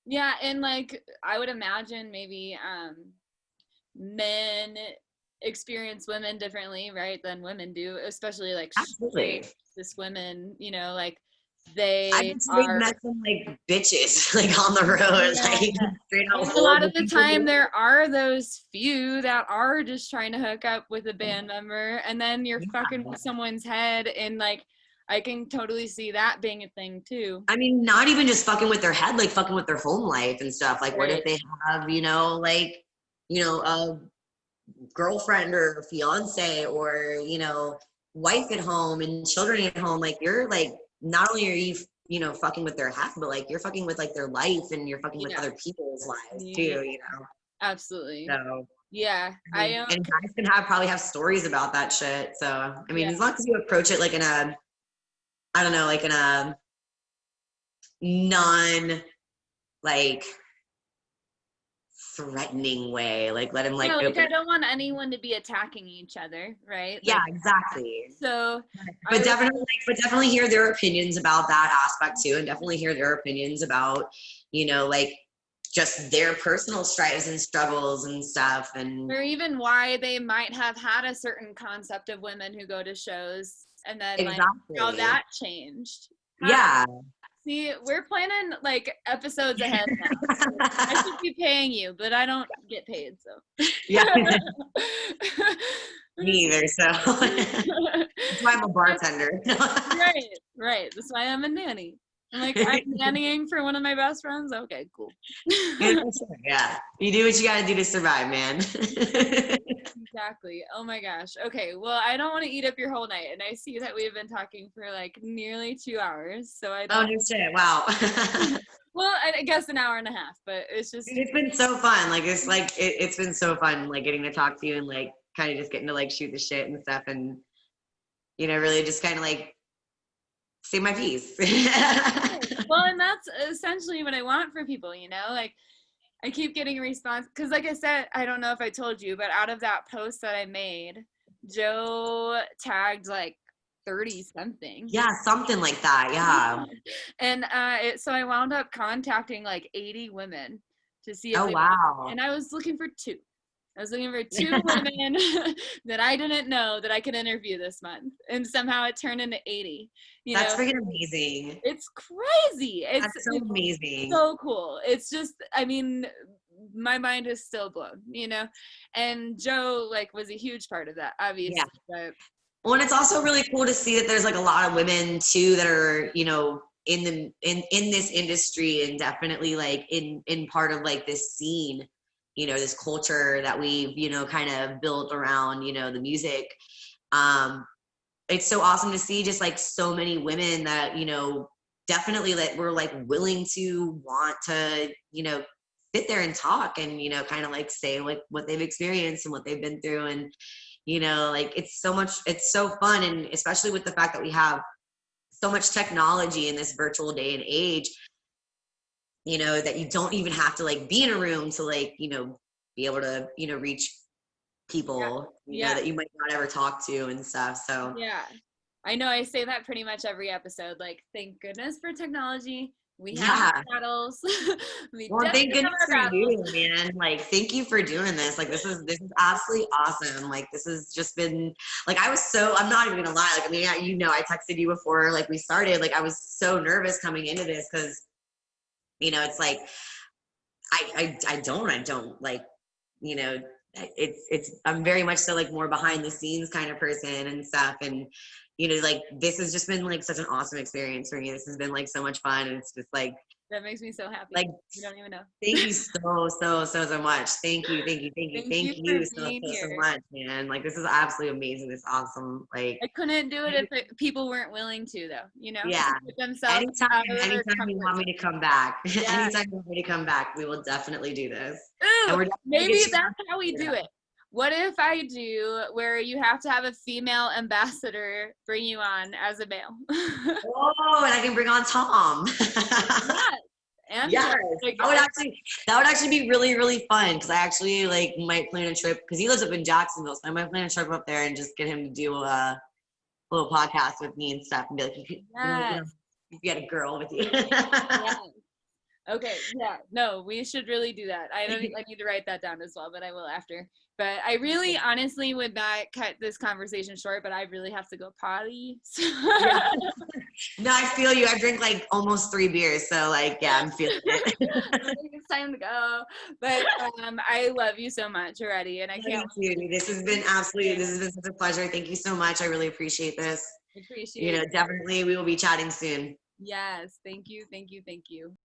A: yeah, and like I would imagine maybe men experience women differently, right, than women do, especially like straight cis women, like They
B: they've met some like bitches like on the road, like straight out.
A: And a lot of the time there are those few that are just trying to hook up with a band member, and then you're fucking with someone's head, and like I can totally see that being a thing too.
B: I mean, not even just fucking with their head, like fucking with their home life and stuff. Like, what if
A: Right.
B: they have, a girlfriend or fiance or, wife at home and children at home? Like, you're like, not only are you, fucking with their head, but like you're fucking with like their life and you're fucking with other people's lives too,
A: Absolutely.
B: So
A: yeah,
B: and guys can probably have stories about that shit. So I mean, as long as you approach it like in a, I don't know, like in a non like threatening way, like let him like
A: I don't want anyone to be attacking each other, right?
B: Yeah, exactly.
A: So
B: but definitely hear their opinions about that aspect too, and definitely hear their opinions about like just their personal strives and struggles and stuff, and
A: or even why they might have had a certain concept of women who go to shows, and then like how that changed. See, we're planning like episodes ahead now. So I should be paying you, but I don't get paid, so.
B: Yeah. Me either, so that's why I'm a bartender.
A: Right. That's why I'm a nanny. I'm like, I'm nannying for one of my best friends. Okay, cool.
B: Yeah, you do what you gotta do to survive, man.
A: Exactly. Oh my gosh. Okay, well, I don't want to eat up your whole night, and I see that we've been talking for like nearly 2 hours, so I don't.
B: Oh, no shit! Wow.
A: Well, I guess an hour and a half, but it's just.
B: It's been so fun. Like it's been so fun, like getting to talk to you and like kind of just getting to like shoot the shit and stuff, and really just kind of like say my piece.
A: Well, and that's essentially what I want for people, like I keep getting a response because, like I said, I don't know if I told you, but out of that post that I made, Joe tagged like 30 something.
B: Yeah, something like that. Yeah.
A: And so I wound up contacting like 80 women to see if and I was looking for two. I was looking for 2 women that I didn't know that I could interview this month, and somehow it turned into 80.
B: That's freaking amazing.
A: It's crazy. It's
B: so amazing.
A: So cool. It's just, I mean, my mind is still blown, and Joe like was a huge part of that, obviously. Yeah. But
B: well, and it's also really cool to see that there's like a lot of women too that are, in this industry, and definitely like in part of like this scene, this culture that we've, kind of built around, the music. It's so awesome to see just like so many women that, definitely that were like willing to want to, sit there and talk and, kind of like say like what they've experienced and what they've been through. And, like it's so fun. And especially with the fact that we have so much technology in this virtual day and age, that you don't even have to like be in a room to like, be able to, reach people, that you might not ever talk to and stuff. So
A: yeah, I know I say that pretty much every episode. Like, thank goodness for technology. We have battles.
B: Well, thank goodness for you, man. Like, thank you for doing this. Like, this is absolutely awesome. Like, this has just been like, I'm not even gonna lie. Like, I mean, I texted you before like we started. Like, I was so nervous coming into this because, it's like I don't like, I'm very much so like more behind the scenes kind of person and stuff. And, like this has just been like such an awesome experience for me. This has been like so much fun. And it's just like,
A: that makes me so happy.
B: Like,
A: you don't even know.
B: Thank you so much. Thank you so much, man. Like, this is absolutely amazing. This awesome. Like,
A: I couldn't do it if people weren't willing to, though.
B: Yeah.
A: Themselves
B: anytime you want me to come back, anytime you want me to come back, we will definitely do this.
A: Ooh, maybe that's how we do it. What if I do where you have to have a female ambassador bring you on as a male?
B: Oh, and I can bring on Tom.
A: Yes.
B: That would actually be really, really fun, because I actually like might plan a trip, because he lives up in Jacksonville, so I might plan a trip up there and just get him to do a little podcast with me and stuff, and be like, you had a girl with you.
A: Yes. Okay, yeah, no, we should really do that. I need to write that down as well, but I will after. But I really honestly would not cut this conversation short, but I really have to go potty. So
B: Yeah. No, I feel you. I drink like almost 3 beers, so like, yeah, I'm feeling it.
A: I think it's time to go. But I love you so much already, and I can't
B: Thank you. This has been such a pleasure. Thank you so much. I really appreciate this.
A: appreciate it.
B: Definitely we will be chatting soon.
A: Yes, thank you, thank you, thank you.